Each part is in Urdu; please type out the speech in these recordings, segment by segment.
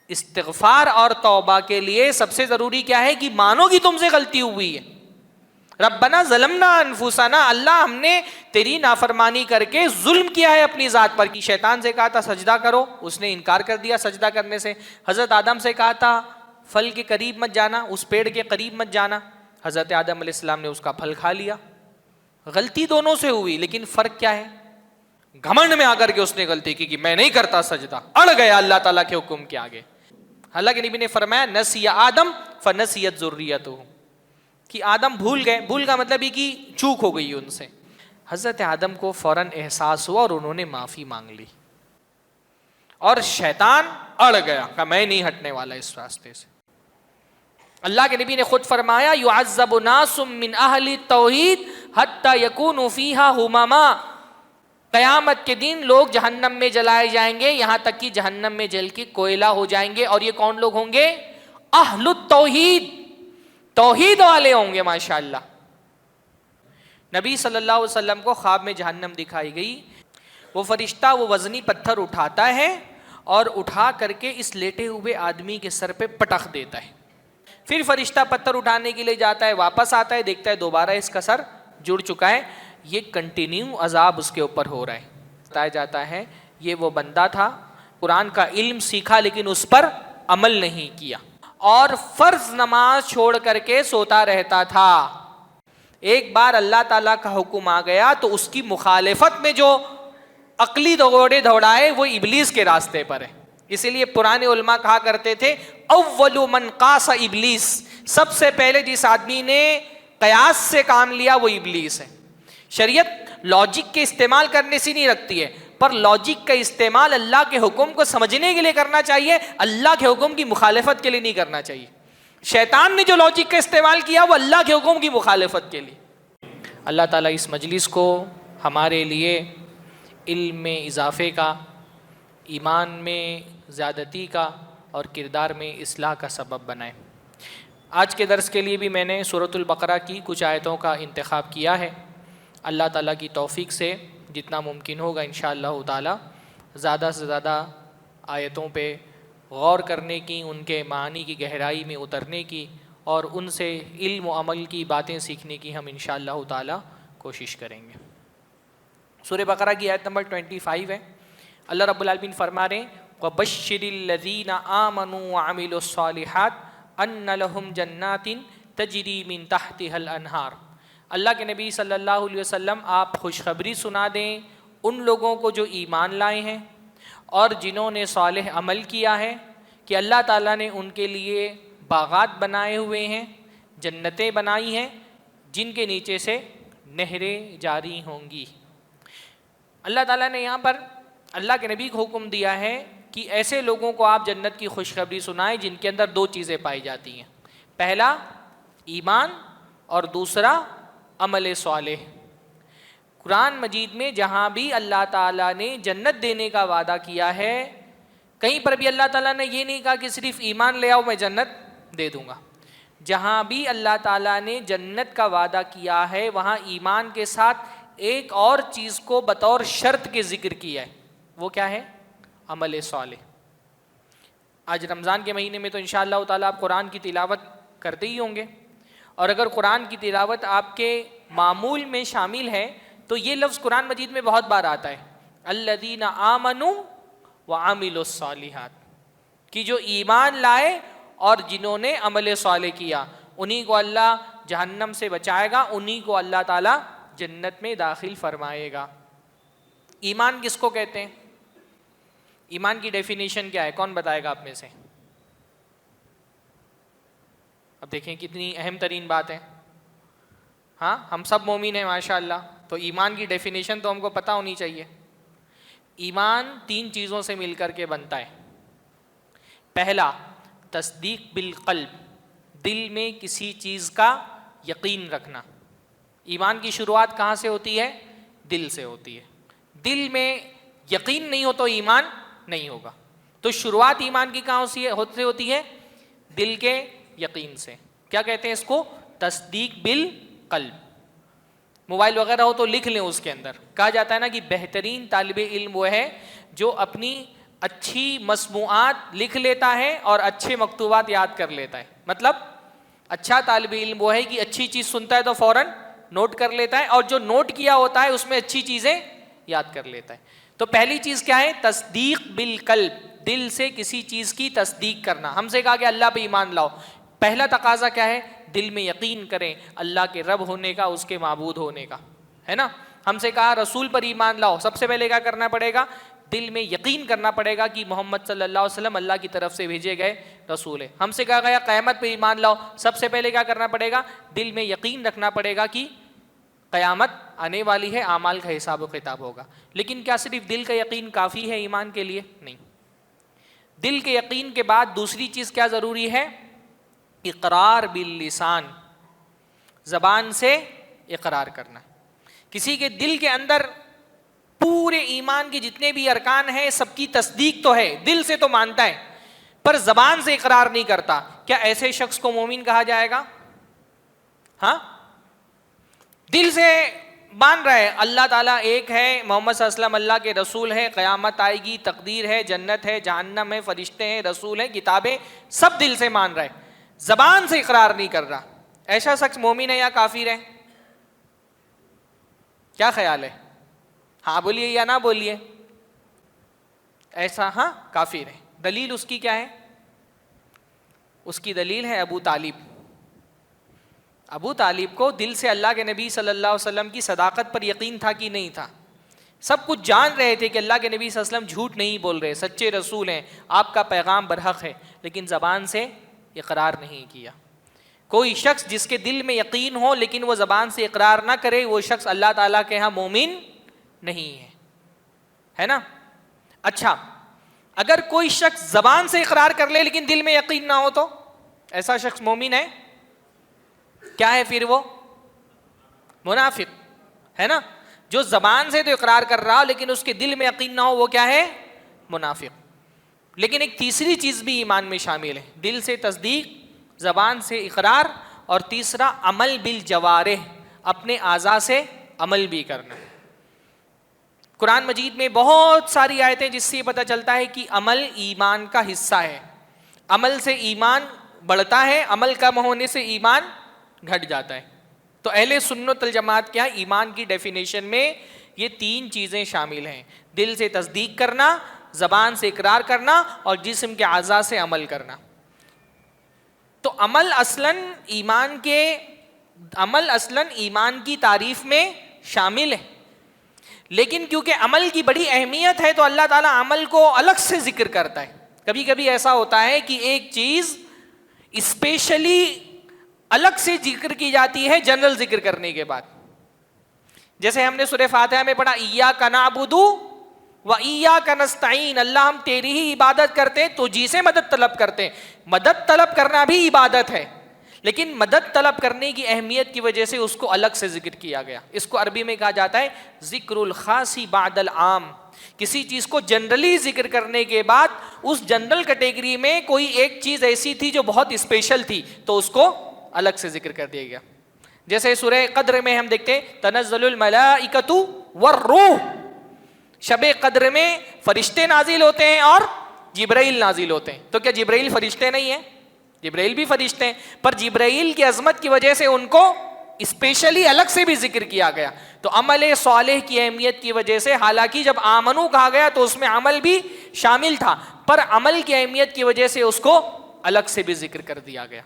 استغفار اور توبہ کے لیے سب سے ضروری کیا ہے کہ مانو کہ تم سے غلطی ہوئی ہے. ربنا ظلمنا انفسنا، اللہ ہم نے تیری نافرمانی کر کے ظلم کیا ہے اپنی ذات پر. کی شیطان سے کہا تھا سجدہ کرو، اس نے انکار کر دیا سجدہ کرنے سے. حضرت آدم سے کہا تھا پھل کے قریب مت جانا، اس پیڑ کے قریب مت جانا، حضرت آدم علیہ السلام نے اس کا پھل کھا لیا. غلطی دونوں سے ہوئی، لیکن فرق کیا ہے؟ گھمنڈ میں آ کر کے اس نے غلطی کی کہ میں نہیں کرتا سجدہ، اڑ گیا اللہ تعالیٰ کے حکم کے آگے. حالانکہ نبی نے فرمایا نسی آدم فنسیت ذریتہ، کہ آدم بھول گئے. بھول کا مطلب یہ کہ چوک ہو گئی ان سے. حضرت آدم کو فوراً احساس ہوا اور انہوں نے معافی مانگ لی، اور شیطان اڑ گیا کہ میں نہیں ہٹنے والا اس راستے سے. اللہ کے نبی نے خود فرمایا یعذب ناس من اہل التوحید حتی یکونوا فیہا ھمما، قیامت کے دن لوگ جہنم میں جلائے جائیں گے یہاں تک کہ جہنم میں جل کے کوئلہ ہو جائیں گے. اور یہ کون لوگ ہوں گے؟ اہل التوحید، توحید والے ہوں گے. ماشاءاللہ. نبی صلی اللہ علیہ وسلم کو خواب میں جہنم دکھائی گئی. وہ فرشتہ وہ وزنی پتھر اٹھاتا ہے اور اٹھا کر کے اس لیٹے ہوئے آدمی کے سر پہ پٹخ دیتا ہے. پھر فرشتہ پتھر اٹھانے کے لیے جاتا ہے، واپس آتا ہے، دیکھتا ہے دوبارہ اس کا سر جڑ چکا ہے. یہ کنٹینیو عذاب اس کے اوپر ہو رہا ہے. بتایا جاتا ہے یہ وہ بندہ تھا قرآن کا علم سیکھا لیکن اس پر عمل نہیں کیا، اور فرض نماز چھوڑ کر کے سوتا رہتا تھا. ایک بار اللہ تعالیٰ کا حکم آ گیا تو اس کی مخالفت میں جو عقلی دوڑے دوڑائے وہ ابلیس کے راستے پر ہے. اسی لیے پرانے علماء کہا کرتے تھے اول من قاس ابلیس، سب سے پہلے جس آدمی نے قیاس سے کام لیا وہ ابلیس ہے. شریعت لاجک کے استعمال کرنے سے نہیں رکھتی ہے، پر لاجک کا استعمال اللہ کے حکم کو سمجھنے کے لیے کرنا چاہیے، اللہ کے حکم کی مخالفت کے لیے نہیں کرنا چاہیے. شیطان نے جو لاجک کا استعمال کیا وہ اللہ کے حکم کی مخالفت کے لیے. اللہ تعالیٰ اس مجلس کو ہمارے لیے علم میں اضافے کا، ایمان میں زیادتی کا اور کردار میں اصلاح کا سبب بنائے. آج کے درس کے لیے بھی میں نے سورۃ البقرہ کی کچھ آیتوں کا انتخاب کیا ہے. اللہ تعالیٰ کی توفیق سے جتنا ممکن ہوگا انشاءاللہ تعالیٰ زیادہ سے زیادہ آیتوں پہ غور کرنے کی، ان کے معنی کی گہرائی میں اترنے کی اور ان سے علم و عمل کی باتیں سیکھنے کی ہم انشاءاللہ تعالیٰ کوشش کریں گے. سورہ بقرہ کی آیت نمبر 25 ہے. اللہ رب العالمین فرما رہے ہیں وَبَشِّرِ الَّذِينَ آمَنُوا وَعَمِلُوا الصَّالِحَاتِ أَنَّ لَهُمْ جَنَّاتٍ تَجْرِي مِن تَحْتِهَا الْأَنْهَارُ. اللہ کے نبی صلی اللہ علیہ وسلم آپ خوشخبری سنا دیں ان لوگوں کو جو ایمان لائے ہیں اور جنہوں نے صالح عمل کیا ہے کہ اللہ تعالیٰ نے ان کے لیے باغات بنائے ہوئے ہیں، جنتیں بنائی ہیں جن کے نیچے سے نہریں جاری ہوں گی. اللہ تعالیٰ نے یہاں پر اللہ کے نبی کو حکم دیا ہے کہ ایسے لوگوں کو آپ جنت کی خوشخبری سنائیں جن کے اندر دو چیزیں پائی جاتی ہیں، پہلا ایمان اور دوسرا عمل صالح. قرآن مجید میں جہاں بھی اللہ تعالیٰ نے جنت دینے کا وعدہ کیا ہے کہیں پر بھی اللہ تعالیٰ نے یہ نہیں کہا کہ صرف ایمان لے آؤ میں جنت دے دوں گا. جہاں بھی اللہ تعالیٰ نے جنت کا وعدہ کیا ہے وہاں ایمان کے ساتھ ایک اور چیز کو بطور شرط کے ذکر کیا ہے. وہ کیا ہے؟ عمل صالح. آج رمضان کے مہینے میں تو انشاءاللہ تعالیٰ آپ قرآن کی تلاوت کرتے ہی ہوں گے، اور اگر قرآن کی تلاوت آپ کے معمول میں شامل ہے تو یہ لفظ قرآن مجید میں بہت بار آتا ہے الذین آمنوا وعملوا الصالحات، کہ جو ایمان لائے اور جنہوں نے عمل صالح کیا انہی کو اللہ جہنم سے بچائے گا، انہی کو اللہ تعالیٰ جنت میں داخل فرمائے گا. ایمان کس کو کہتے ہیں؟ ایمان کی ڈیفینیشن کیا ہے؟ کون بتائے گا آپ میں سے؟ اب دیکھیں کتنی اہم ترین بات ہے. ہاں ہم سب مومن ہیں ماشاءاللہ، تو ایمان کی ڈیفینیشن تو ہم کو پتہ ہونی چاہیے. ایمان تین چیزوں سے مل کر کے بنتا ہے. پہلا تصدیق بالقلب، دل میں کسی چیز کا یقین رکھنا. ایمان کی شروعات کہاں سے ہوتی ہے؟ دل سے ہوتی ہے. دل میں یقین نہیں ہو تو ایمان نہیں ہوگا. تو شروعات ایمان کی کہاں سے ہوتی ہے؟ دل کے یقین سے. کیا کہتے ہیں اس کو؟ تصدیق بالقلب. موبائل وغیرہ ہو تو لکھ لیں اس کے اندر. کہا جاتا ہے نا کہ بہترین طالب علم وہ ہے جو اپنی اچھی مسموعات لکھ لیتا ہے اور اچھے مکتوبات یاد کر لیتا ہے. مطلب اچھا طالب علم وہ ہے کہ اچھی چیز سنتا ہے تو فوراً نوٹ کر لیتا ہے, اور جو نوٹ کیا ہوتا ہے اس میں اچھی چیزیں یاد کر لیتا ہے. تو پہلی چیز کیا ہے؟ تصدیق بالقلب, دل سے کسی چیز کی تصدیق کرنا. ہم سے کہا کہ اللہ پہ ایمان لاؤ, پہلا تقاضا کیا ہے؟ دل میں یقین کریں اللہ کے رب ہونے کا, اس کے معبود ہونے کا, ہے نا. ہم سے کہا رسول پر ایمان لاؤ, سب سے پہلے کیا کرنا پڑے گا؟ دل میں یقین کرنا پڑے گا کہ محمد صلی اللہ علیہ وسلم اللہ کی طرف سے بھیجے گئے رسول ہے. ہم سے کہا گیا قیامت پہ ایمان لاؤ, سب سے پہلے کیا کرنا پڑے گا؟ دل میں یقین رکھنا پڑے گا کہ قیامت آنے والی ہے, اعمال کا حساب و کتاب ہوگا. لیکن کیا صرف دل کا یقین کافی ہے ایمان کے لیے؟ نہیں. دل کے یقین کے بعد دوسری چیز کیا ضروری ہے؟ اقرار باللسان, زبان سے اقرار کرنا. کسی کے دل کے اندر پورے ایمان کے جتنے بھی ارکان ہیں سب کی تصدیق تو ہے, دل سے تو مانتا ہے, پر زبان سے اقرار نہیں کرتا. کیا ایسے شخص کو مومن کہا جائے گا؟ ہاں, دل سے مان رہا ہے اللہ تعالیٰ ایک ہے, محمد صلی اللہ علیہ وسلم اللہ کے رسول ہے, قیامت آئے گی, تقدیر ہے, جنت ہے, جہنم ہے, فرشتے ہیں, رسول ہیں, کتابیں, سب دل سے مان رہا ہے, زبان سے اقرار نہیں کر رہا. ایسا شخص مومن ہے یا کافر ہے؟ کیا خیال ہے؟ ہاں بولیے یا نہ بولیے. ایسا ہاں کافر ہے. دلیل اس کی کیا ہے؟ اس کی دلیل ہے ابو طالب. ابو طالب کو دل سے اللہ کے نبی صلی اللہ علیہ وسلم کی صداقت پر یقین تھا کہ نہیں تھا؟ سب کچھ جان رہے تھے کہ اللہ کے نبی صلی اللہ علیہ وسلم جھوٹ نہیں بول رہے, سچے رسول ہیں, آپ کا پیغام برحق ہے, لیکن زبان سے اقرار نہیں کیا. کوئی شخص جس کے دل میں یقین ہو لیکن وہ زبان سے اقرار نہ کرے, وہ شخص اللہ تعالیٰ کے ہاں مومن نہیں ہے نا. اچھا, اگر کوئی شخص زبان سے اقرار کر لے لیکن دل میں یقین نہ ہو تو ایسا شخص مومن ہے؟ کیا ہے پھر؟ وہ منافق ہے نا. جو زبان سے تو اقرار کر رہا ہو لیکن اس کے دل میں یقین نہ ہو, وہ کیا ہے؟ منافق. لیکن ایک تیسری چیز بھی ایمان میں شامل ہے, دل سے تصدیق, زبان سے اقرار, اور تیسرا عمل بالجوارح, اپنے اعضاء سے عمل بھی کرنا. قرآن مجید میں بہت ساری آیتیں جس سے یہ پتہ چلتا ہے کہ عمل ایمان کا حصہ ہے. عمل سے ایمان بڑھتا ہے, عمل کم ہونے سے ایمان گھٹ جاتا ہے. تو اہل سنت الجماعت کیا ایمان کی ڈیفینیشن میں یہ تین چیزیں شامل ہیں: دل سے تصدیق کرنا, زبان سے اقرار کرنا, اور جسم کے اعضاء سے عمل کرنا. تو عمل اصلاً ایمان کی تعریف میں شامل ہے, لیکن کیونکہ عمل کی بڑی اہمیت ہے تو اللہ تعالیٰ عمل کو الگ سے ذکر کرتا ہے. کبھی کبھی ایسا ہوتا ہے کہ ایک چیز اسپیشلی الگ سے ذکر کی جاتی ہے جنرل ذکر کرنے کے بعد. جیسے ہم نے سورہ فاتحہ میں پڑھا ایاک نعبد و ایاک نستعین, اللہ ہم تیری ہی عبادت کرتے ہیں, تجھی سے مدد طلب کرتے ہیں. مدد طلب کرنا بھی عبادت ہے, لیکن مدد طلب کرنے کی اہمیت کی وجہ سے اس کو الگ سے ذکر کیا گیا. اس کو عربی میں کہا جاتا ہے ذکر الخاص بعد العام. کسی چیز کو جنرلی ذکر کرنے کے بعد اس جنرل کیٹیگری میں کوئی ایک چیز ایسی تھی جو بہت اسپیشل تھی تو اس کو الگ سے ذکر کر دیا گیا. جیسے سورہ قدر میں ہم دیکھتے ہیں تنزل الملائکۃ والروح, شب قدر میں فرشتے نازل ہوتے ہیں اور جبرائیل نازل ہوتے ہیں. تو کیا جبرائیل فرشتے نہیں ہیں؟ جبرائیل بھی فرشتے ہیں, پر جبرائیل کی عظمت کی وجہ سے ان کو اسپیشلی الگ سے بھی ذکر کیا گیا. تو عمل صالح کی اہمیت کی وجہ سے, حالانکہ جب آمنو کہا گیا تو اس میں عمل بھی شامل تھا, پر عمل کی اہمیت کی وجہ سے اس کو الگ سے بھی ذکر کر دیا گیا.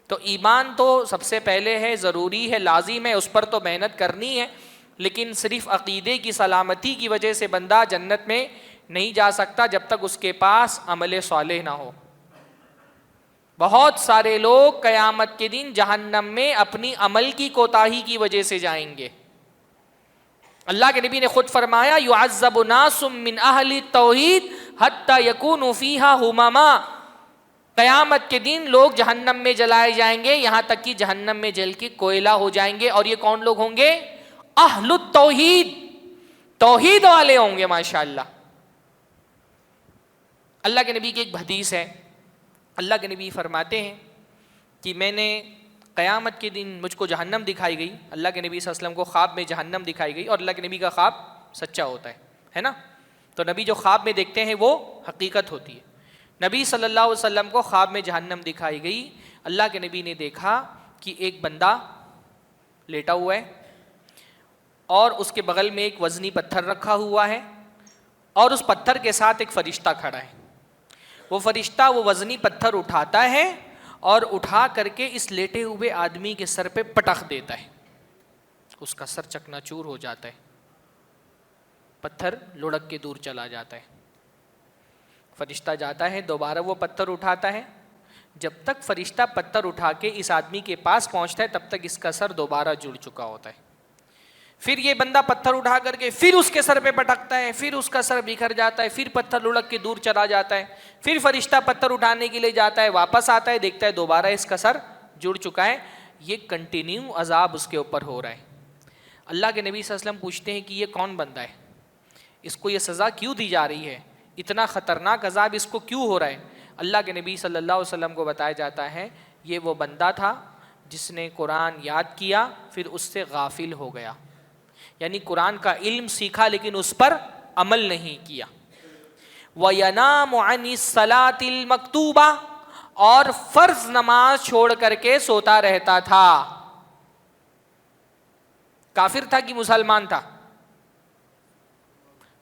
تو ایمان تو سب سے پہلے ہے, ضروری ہے, لازم ہے, اس پر تو محنت کرنی ہے, لیکن صرف عقیدے کی سلامتی کی وجہ سے بندہ جنت میں نہیں جا سکتا جب تک اس کے پاس عمل صالح نہ ہو. بہت سارے لوگ قیامت کے دن جہنم میں اپنی عمل کی کوتاہی کی وجہ سے جائیں گے. اللہ کے نبی نے خود فرمایا یعذب ناس من اہل التوحید حتی یکونوا فیہا ھمما, قیامت کے دن لوگ جہنم میں جلائے جائیں گے یہاں تک کہ جہنم میں جل کے کوئلہ ہو جائیں گے. اور یہ کون لوگ ہوں گے؟ اہل التوحید, توحید والے ہوں گے. ماشاءاللہ. اللہ کے نبی کی ایک حدیث ہے, اللہ کے نبی فرماتے ہیں کہ میں نے قیامت کے دن مجھ کو جہنم دکھائی گئی. اللہ کے نبی صلی اللہ علیہ وسلم کو خواب میں جہنم دکھائی گئی, اور اللہ کے نبی کا خواب سچا ہوتا ہے نا. تو تو نبی جو خواب میں دیکھتے ہیں وہ حقیقت ہوتی ہے۔ نبی صلی اللہ علیہ وسلم کو خواب میں جہنم دکھائی گئی۔ اللہ کے نبی نے دیکھا کہ ایک بندہ لیٹا ہوا ہے اور اس کے بغل میں ایک وزنی پتھر رکھا ہوا ہے اور اس پتھر کے ساتھ ایک فرشتہ کھڑا ہے۔ وہ فرشتہ وہ وزنی پتھر اٹھاتا ہے اور اٹھا کر کے اس لیٹے ہوئے آدمی کے سر پہ پٹخ دیتا ہے، اس کا سر چکنا چور ہو جاتا ہے، پتھر لڑک کے دور چلا جاتا ہے۔ فرشتہ جاتا ہے، دوبارہ وہ پتھر اٹھاتا ہے، جب تک فرشتہ پتھر اٹھا کے اس آدمی کے پاس پہنچتا ہے تب تک اس کا سر دوبارہ جڑ چکا ہوتا ہے۔ پھر یہ بندہ پتھر اٹھا کر کے پھر اس کے سر پہ پٹکتا ہے، پھر اس کا سر بکھر جاتا ہے، پھر پتھر لڑک کے دور چلا جاتا ہے، پھر فرشتہ پتھر اٹھانے کے لیے جاتا ہے، واپس آتا ہے، دیکھتا ہے دوبارہ اس کا سر جڑ چکا ہے۔ یہ کنٹینیو عذاب اس کے اوپر ہو رہا ہے۔ اللہ کے نبی صلی اللہ علیہ وسلم پوچھتے ہیں کہ یہ کون بندہ ہے، اس کو یہ سزا کیوں دی جا رہی ہے، اتنا خطرناک عذاب اس کو کیوں ہو رہا ہے؟ اللہ کے نبی صلی اللہ علیہ وسلم کو بتایا جاتا ہے یہ وہ بندہ تھا جس نے قرآن یاد کیا پھر اس سے غافل ہو گیا، یعنی قرآن کا علم سیکھا لیکن اس پر عمل نہیں کیا۔ وَيَنَامُ عَنِ الصَّلَاةِ الْمَكْتُوبَةِ، اور فرض نماز چھوڑ کر کے سوتا رہتا تھا۔ کافر تھا کہ مسلمان تھا؟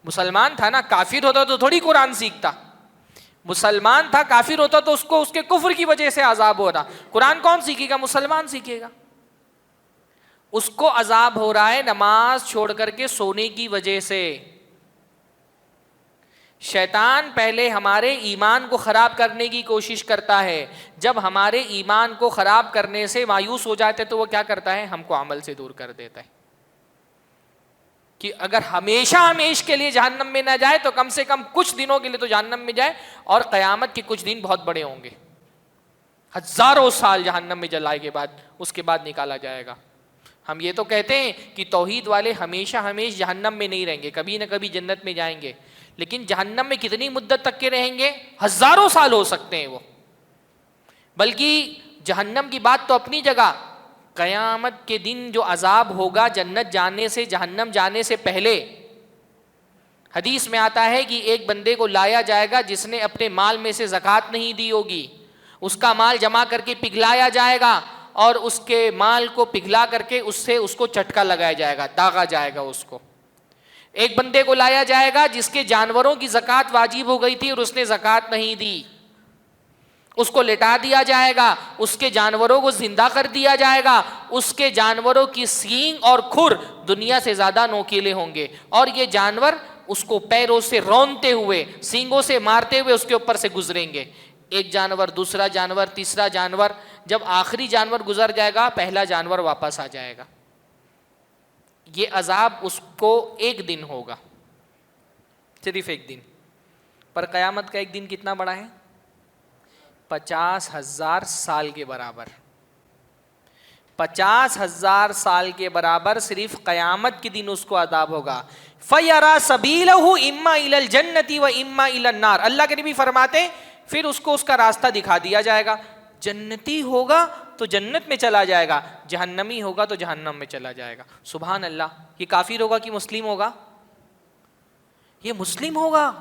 مسلمان تھا نا، کافر ہوتا تو تھوڑی قرآن سیکھتا۔ مسلمان تھا، کافر ہوتا تو اس کو اس کے کفر کی وجہ سے عذاب ہوتا۔ قرآن کون سیکھے گا؟ مسلمان سیکھے گا۔ اس کو عذاب ہو رہا ہے نماز چھوڑ کر کے سونے کی وجہ سے۔ شیطان پہلے ہمارے ایمان کو خراب کرنے کی کوشش کرتا ہے، جب ہمارے ایمان کو خراب کرنے سے مایوس ہو جاتے تو وہ کیا کرتا ہے؟ ہم کو عمل سے دور کر دیتا ہے کہ اگر ہمیشہ ہمیش کے لیے جہنم میں نہ جائے تو کم سے کم کچھ دنوں کے لیے تو جہنم میں جائے، اور قیامت کے کچھ دن بہت بڑے ہوں گے، ہزاروں سال جہنم میں جلائے کے بعد اس کے بعد نکالا جائے گا۔ ہم یہ تو کہتے ہیں کہ توحید والے ہمیشہ ہمیش جہنم میں نہیں رہیں گے، کبھی نہ کبھی جنت میں جائیں گے، لیکن جہنم میں کتنی مدت تک کے رہیں گے؟ ہزاروں سال ہو سکتے ہیں وہ۔ بلکہ جہنم کی بات تو اپنی جگہ، قیامت کے دن جو عذاب ہوگا جنت جانے سے جہنم جانے سے پہلے، حدیث میں آتا ہے کہ ایک بندے کو لایا جائے گا جس نے اپنے مال میں سے زکوٰۃ نہیں دی ہوگی، اس کا مال جمع کر کے پگھلایا جائے گا اور اس کے مال کو پگھلا کر کے اس سے اس کو چٹکا لگایا جائے گا، داغا جائے گا اس کو۔ ایک بندے کو لایا جائے گا جس کے جانوروں کی زکوٰۃ واجب ہو گئی تھی اور اس نے زکوٰۃ نہیں دی، اس کو لٹا دیا جائے گا، اس کے جانوروں کو زندہ کر دیا جائے گا، اس کے جانوروں کی سینگ اور کھر دنیا سے زیادہ نوکیلے ہوں گے، اور یہ جانور اس کو پیروں سے رونتے ہوئے، سینگوں سے مارتے ہوئے اس کے اوپر سے گزریں گے، ایک جانور، دوسرا جانور، تیسرا جانور، جب آخری جانور گزر جائے گا پہلا جانور واپس آ جائے گا۔ یہ عذاب اس کو ایک دن ہوگا، صرف ایک دن، پر قیامت کا ایک دن کتنا بڑا ہے؟ 50,000 سال کے برابر۔ 50,000 سال کے برابر صرف قیامت کے دن اس کو عذاب ہوگا۔ فَيَرَى سَبِيلَهُ إِمَّا إِلَى الْجَنَّةِ وَإِمَّا إِلَى النَّارِ، اللہ کے نبی فرماتے پھر اس کو اس کا راستہ دکھا دیا جائے گا، جنتی ہوگا تو جنت میں چلا جائے گا، جہنمی ہوگا تو جہنم میں چلا جائے گا۔ سبحان اللہ۔ یہ کافر ہوگا کہ مسلم ہوگا؟ یہ مسلم ہوگا،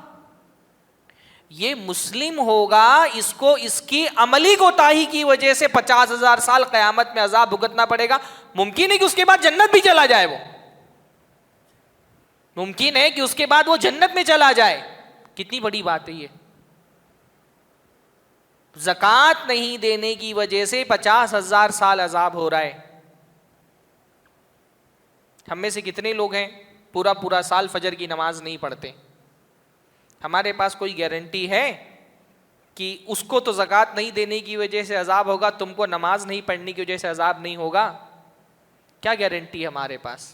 یہ مسلم ہوگا، اس کو اس کی عملی کوتاہی کی وجہ سے 50,000 سال قیامت میں عذاب بھگتنا پڑے گا۔ ممکن ہے کہ اس کے بعد جنت بھی چلا جائے، وہ ممکن ہے کہ اس کے بعد وہ جنت میں چلا جائے۔ کتنی بڑی بات ہے یہ۔ زکوٰۃ نہیں دینے کی وجہ سے 50,000 سال عذاب ہو رہا ہے۔ ہم میں سے کتنے لوگ ہیں پورا سال فجر کی نماز نہیں پڑھتے؟ ہمارے پاس کوئی گارنٹی ہے کہ اس کو تو زکوٰۃ نہیں دینے کی وجہ سے عذاب ہوگا، تم کو نماز نہیں پڑھنے کی وجہ سے عذاب نہیں ہوگا؟ کیا گارنٹی ہے ہمارے پاس؟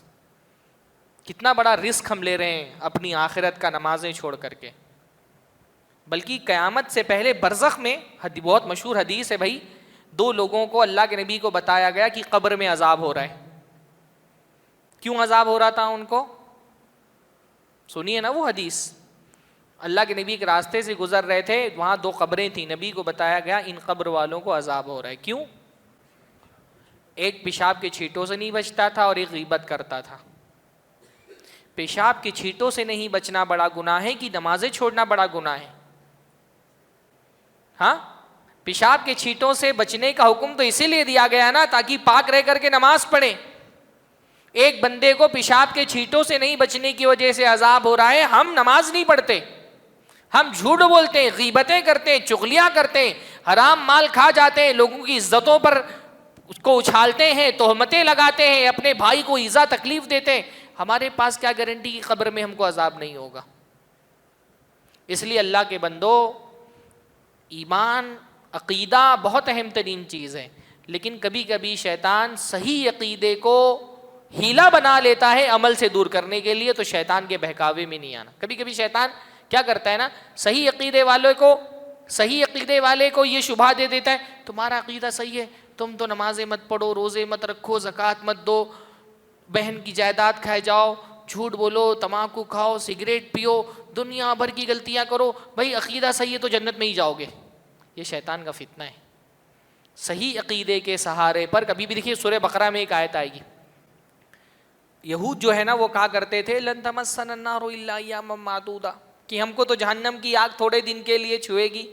کتنا بڑا رسک ہم لے رہے ہیں اپنی آخرت کا نمازیں چھوڑ کر کے۔ بلکہ قیامت سے پہلے برزخ میں بہت مشہور حدیث ہے بھائی، 2 لوگوں کو اللہ کے نبی کو بتایا گیا کہ قبر میں عذاب ہو رہا ہے۔ کیوں عذاب ہو رہا تھا ان کو؟ سنیے نا وہ حدیث۔ اللہ کے نبی کے راستے سے گزر رہے تھے، وہاں 2 قبریں تھیں، نبی کو بتایا گیا ان قبر والوں کو عذاب ہو رہا ہے۔ کیوں؟ ایک پیشاب کے چھینٹوں سے نہیں بچتا تھا اور ایک غیبت کرتا تھا۔ پیشاب کی چھینٹوں سے نہیں بچنا بڑا گناہ ہے کہ نمازیں چھوڑنا بڑا گناہ ہے؟ ہاں، پیشاب کے چھینٹوں سے بچنے کا حکم تو اسی لیے دیا گیا نا تاکہ پاک رہ کر کے نماز پڑھیں. ایک بندے کو پیشاب کے چھینٹوں سے نہیں بچنے کی وجہ سے عذاب ہو رہا ہے، ہم نماز نہیں پڑھتے، ہم جھوٹ بولتے ہیں، غیبتیں کرتے ہیں، چغلیاں کرتے ہیں، حرام مال کھا جاتے ہیں، لوگوں کی عزتوں پر اس کو اچھالتے ہیں، تہمتیں لگاتے ہیں، اپنے بھائی کو ایذا تکلیف دیتے ہیں. ہمارے پاس کیا گارنٹی کہ قبر میں ہم کو عذاب نہیں ہوگا؟ اس لیے اللہ کے بندو، ایمان عقیدہ بہت اہم ترین چیز ہے، لیکن کبھی کبھی شیطان صحیح عقیدے کو ہیلا بنا لیتا ہے عمل سے دور کرنے کے لیے. تو شیطان کے بہکاوے میں نہیں آنا. کبھی کبھی شیطان کیا کرتا ہے نا، صحیح عقیدے والے کو یہ شبہ دے دیتا ہے، تمہارا عقیدہ صحیح ہے، تم تو نمازیں مت پڑھو، روزے مت رکھو، زکوٰۃ مت دو، بہن کی جائیداد کھائے جاؤ، جھوٹ بولو، تمباکو کھاؤ، سگریٹ پیو، دنیا بھر کی غلطیاں کرو، بھائی عقیدہ صحیح ہے تو جنت میں ہی جاؤ گے. یہ شیطان کا فتنہ ہے. صحیح عقیدے کے سہارے پر کبھی بھی دیکھیے سورہ بقرہ میں ایک آیت آئے گی، یہود جو ہے نا وہ کہا کرتے تھے لن تمسنا النار الا ایاما معدودا، کہ ہم کو تو جہنم کی آگ تھوڑے دن کے لیے چھوئے گی.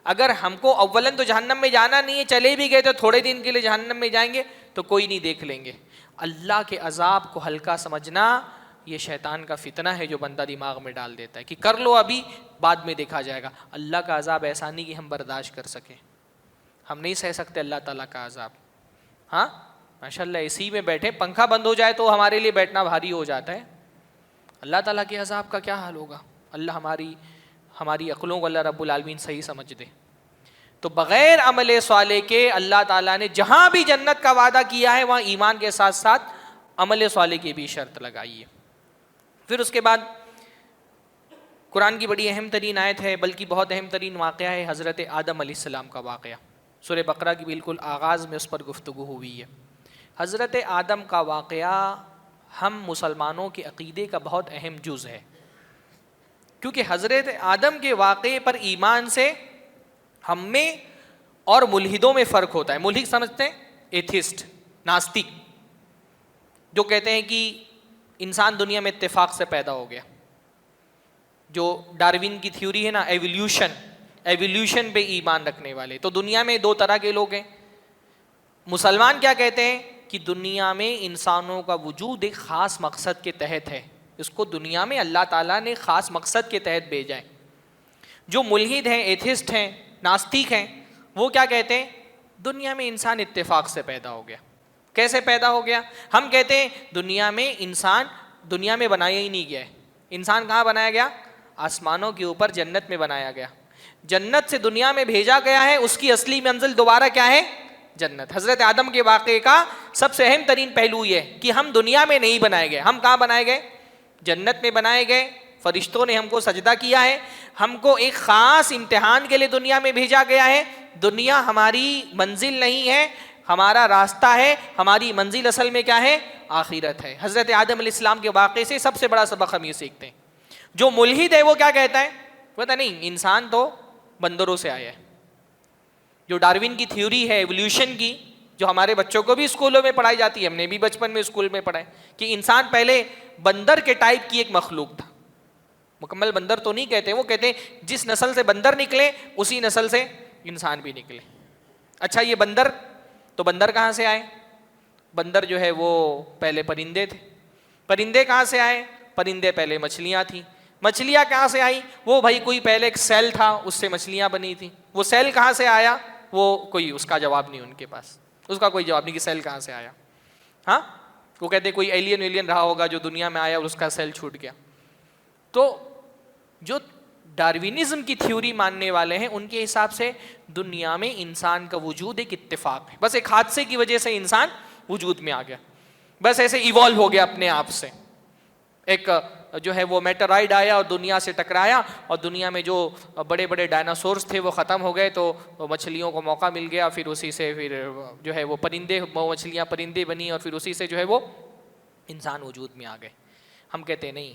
اگر ہم کو اولن تو جہنم میں جانا نہیں ہے، چلے بھی گئے تو تھوڑے دن کے لیے جہنم میں جائیں گے تو کوئی نہیں دیکھ لیں گے. اللہ کے عذاب کو ہلکا سمجھنا یہ شیطان کا فتنہ ہے جو بندہ دماغ میں ڈال دیتا ہے کہ کر لو ابھی، بعد میں دیکھا جائے گا. اللہ کا عذاب ایسا نہیں کہ ہم برداشت کر سکیں، ہم نہیں سہ سکتے اللہ تعالیٰ کا عذاب. ہاں ماشاء اللہ اسی میں بیٹھے، پنکھا بند ہو جائے تو ہمارے لیے بیٹھنا بھاری ہو جاتا ہے. اللہ تعالیٰ کے عذاب کا کیا حال ہوگا؟ اللہ ہماری عقلوں کو اللہ رب العالمین صحیح سمجھ دے. تو بغیر عمل صالح کے اللہ تعالیٰ نے جہاں بھی جنت کا وعدہ کیا ہے وہاں ایمان کے ساتھ ساتھ عمل صالح کی بھی شرط لگائی ہے. پھر اس کے بعد قرآن کی بڑی اہم ترین آیت ہے، بلکہ بہت اہم ترین واقعہ ہے حضرت آدم علیہ السلام کا واقعہ. سورہ بقرہ کی بالکل آغاز میں اس پر گفتگو ہوئی ہے. حضرت آدم کا واقعہ ہم مسلمانوں کے عقیدے کا بہت اہم جز ہے، کیونکہ حضرت آدم کے واقعے پر ایمان سے ہم میں اور ملحدوں میں فرق ہوتا ہے. ملحد سمجھتے ہیں ایتھسٹ، ناستک، جو کہتے ہیں کہ انسان دنیا میں اتفاق سے پیدا ہو گیا. جو ڈاروین کی تھیوری ہے نا، ایولیوشن پہ ایمان رکھنے والے. تو دنیا میں دو طرح کے لوگ ہیں. مسلمان کیا کہتے ہیں کہ دنیا میں انسانوں کا وجود ایک خاص مقصد کے تحت ہے، اس کو دنیا میں اللہ تعالیٰ نے خاص مقصد کے تحت بھیجا ہے. جو ملحد ہیں، ایتھسٹ ہیں، ناستک ہیں، وہ کیا کہتے ہیں؟ دنیا میں انسان اتفاق سے پیدا ہو گیا. کیسے پیدا ہو گیا؟ ہم کہتے ہیں دنیا میں انسان دنیا میں بنایا ہی نہیں گیا ہے. انسان کہاں بنایا گیا؟ آسمانوں کے اوپر جنت میں بنایا گیا. جنت سے دنیا میں بھیجا گیا ہے، اس کی اصلی منزل دوبارہ کیا ہے؟ جنت. حضرت آدم کے واقعے کا سب سے اہم ترین پہلو یہ ہے کہ ہم دنیا میں نہیں بنائے گئے. ہم کہاں بنائے گئے؟ جنت میں بنائے گئے. فرشتوں نے ہم کو سجدہ کیا ہے، ہم کو ایک خاص امتحان کے لیے دنیا میں بھیجا گیا ہے. دنیا ہماری منزل نہیں ہے، ہمارا راستہ ہے. ہماری منزل اصل میں کیا ہے؟ آخرت ہے. حضرت آدم علیہ السلام کے واقعے سے سب سے بڑا سبق ہم یہ سیکھتے ہیں. جو ملحد ہے وہ کیا کہتا ہے؟ پتہ نہیں، انسان تو بندروں سے آیا ہے. جو ڈاروین کی تھیوری ہے ایولیوشن کی، جو ہمارے بچوں کو بھی اسکولوں میں پڑھائی جاتی ہے، ہم نے بھی بچپن میں اسکول میں پڑھا ہے کہ انسان پہلے بندر کے ٹائپ کی ایک مخلوق تھا. مکمل بندر تو نہیں کہتے، وہ کہتے ہیں جس نسل سے بندر نکلے اسی نسل سے انسان بھی نکلے. اچھا یہ بندر تو بندر کہاں سے آئے؟ بندر جو ہے وہ پہلے پرندے تھے. پرندے کہاں سے آئے؟ پرندے پہلے مچھلیاں تھیں. مچھلیاں کہاں سے آئیں؟ وہ بھائی کوئی پہلے ایک سیل تھا، اس سے مچھلیاں بنی تھیں. وہ سیل کہاں سے آیا؟ وہ کوئی اس کا جواب نہیں، ان کے پاس اس کا کوئی جواب نہیں کہ سیل کہاں سے آیا. ہاں وہ کہتے کوئی ایلین رہا ہوگا جو دنیا میں آیا اور اس کا سیل چھوٹ گیا. تو جو ڈاروینزم کی تھیوری ماننے والے ہیں ان کے حساب سے دنیا میں انسان کا وجود ایک اتفاق ہے. بس ایک حادثے کی وجہ سے انسان وجود میں آ گیا، بس ایسے ایوالو ہو گیا اپنے آپ سے. ایک جو ہے وہ میٹرائڈ آیا اور دنیا سے ٹکرایا، اور دنیا میں جو بڑے بڑے ڈائناسورس تھے وہ ختم ہو گئے، تو مچھلیوں کو موقع مل گیا. پھر اسی سے پھر جو ہے وہ پرندے، مچھلیاں پرندے بنی، اور پھر اسی سے جو ہے وہ انسان وجود میں آ گئے. ہم کہتے نہیں،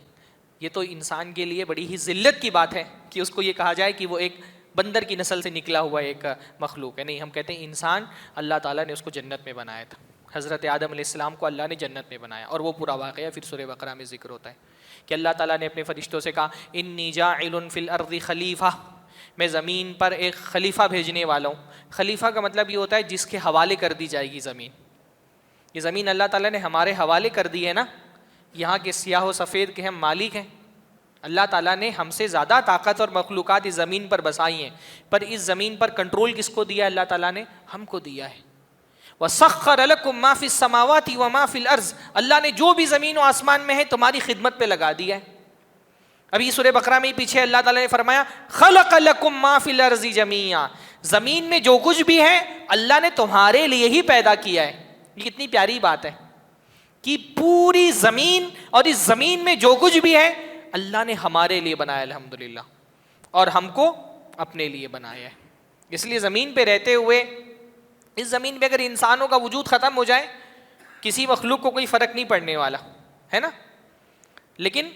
یہ تو انسان کے لیے بڑی ہی ذلت کی بات ہے کہ اس کو یہ کہا جائے کہ وہ ایک بندر کی نسل سے نکلا ہوا ایک مخلوق ہے. نہیں، ہم کہتے ہیں انسان اللہ تعالیٰ نے اس کو جنت میں بنایا تھا. حضرت آدم علیہ السلام کو اللہ نے جنت میں بنایا، اور وہ پورا واقعہ پھر سورہ بقرہ میں ذکر ہوتا ہے کہ اللہ تعالیٰ نے اپنے فرشتوں سے کہا انی جاعل فی الارض خلیفہ، میں زمین پر ایک خلیفہ بھیجنے والا ہوں۔ خلیفہ کا مطلب یہ ہوتا ہے جس کے حوالے کر دی جائے گی زمین۔ یہ زمین اللہ تعالیٰ نے ہمارے حوالے کر دی ہے نا، یہاں کے سیاہ و سفید کے ہم مالک ہیں۔ اللہ تعالیٰ نے ہم سے زیادہ طاقت اور مخلوقات اس زمین پر بسائی ہیں، پر اس زمین پر کنٹرول کس کو دیا ہے؟ اللہ تعالیٰ نے ہم کو دیا ہے۔ وَسَخَّرَ لَكُم مَّا فِي السَّمَاوَاتِ وَمَا فِي الْأَرْضِ، اللہ نے جو بھی زمین و آسمان میں ہے تمہاری خدمت پہ لگا دیا ہے۔ ابھی سورہ بقرہ میں پیچھے اللہ تعالیٰ نے فرمایا خَلَقَ لَكُم مَّا فِي الْأَرْضِ جَمِيعًا، زمین میں جو کچھ بھی ہے اللہ نے تمہارے لیے ہی پیدا کیا ہے۔ یہ کتنی پیاری بات ہے کہ پوری زمین اور اس زمین میں جو کچھ بھی ہے اللہ نے ہمارے لیے بنایا الحمدللہ، اور ہم کو اپنے لیے بنایا ہے۔ اس لیے زمین پہ رہتے ہوئے، اس زمین پہ اگر انسانوں کا وجود ختم ہو جائے کسی مخلوق کو کوئی فرق نہیں پڑنے والا ہے نا، لیکن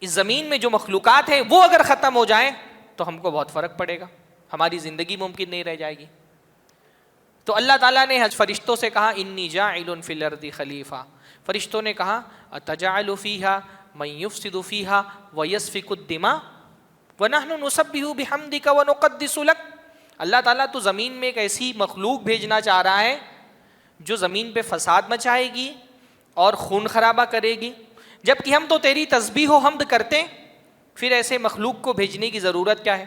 اس زمین میں جو مخلوقات ہیں وہ اگر ختم ہو جائیں تو ہم کو بہت فرق پڑے گا، ہماری زندگی ممکن نہیں رہ جائے گی۔ تو اللہ تعالیٰ نے فرشتوں سے کہا انی جاعل فی الارض خلیفہ، فرشتوں نے کہا اتجعل فیہا من یفسد فیہا ویسفک الدماء ونحن نسبح بحمدک ونقدس لک، اللہ تعالیٰ تو زمین میں ایک ایسی مخلوق بھیجنا چاہ رہا ہے جو زمین پہ فساد مچائے گی اور خون خرابہ کرے گی، جبکہ ہم تو تیری تسبیح و حمد کرتے، پھر ایسے مخلوق کو بھیجنے کی ضرورت کیا ہے؟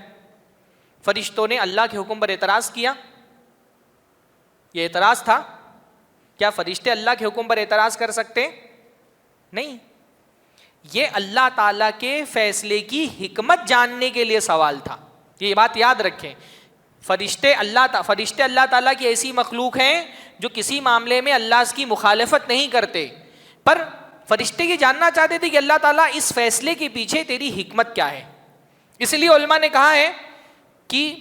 فرشتوں نے اللہ کے حکم پر اعتراض کیا، یہ اعتراض تھا۔ کیا فرشتے اللہ کے حکم پر اعتراض کر سکتے؟ نہیں، یہ اللہ تعالیٰ کے فیصلے کی حکمت جاننے کے لیے سوال تھا، یہ بات یاد رکھیں۔ فرشتے اللہ تعالیٰ کی ایسی مخلوق ہیں جو کسی معاملے میں اللہ کی مخالفت نہیں کرتے، پر فرشتے یہ جاننا چاہتے تھے کہ اللہ تعالیٰ اس فیصلے کے پیچھے تیری حکمت کیا ہے۔ اس لیے علماء نے کہا ہے کہ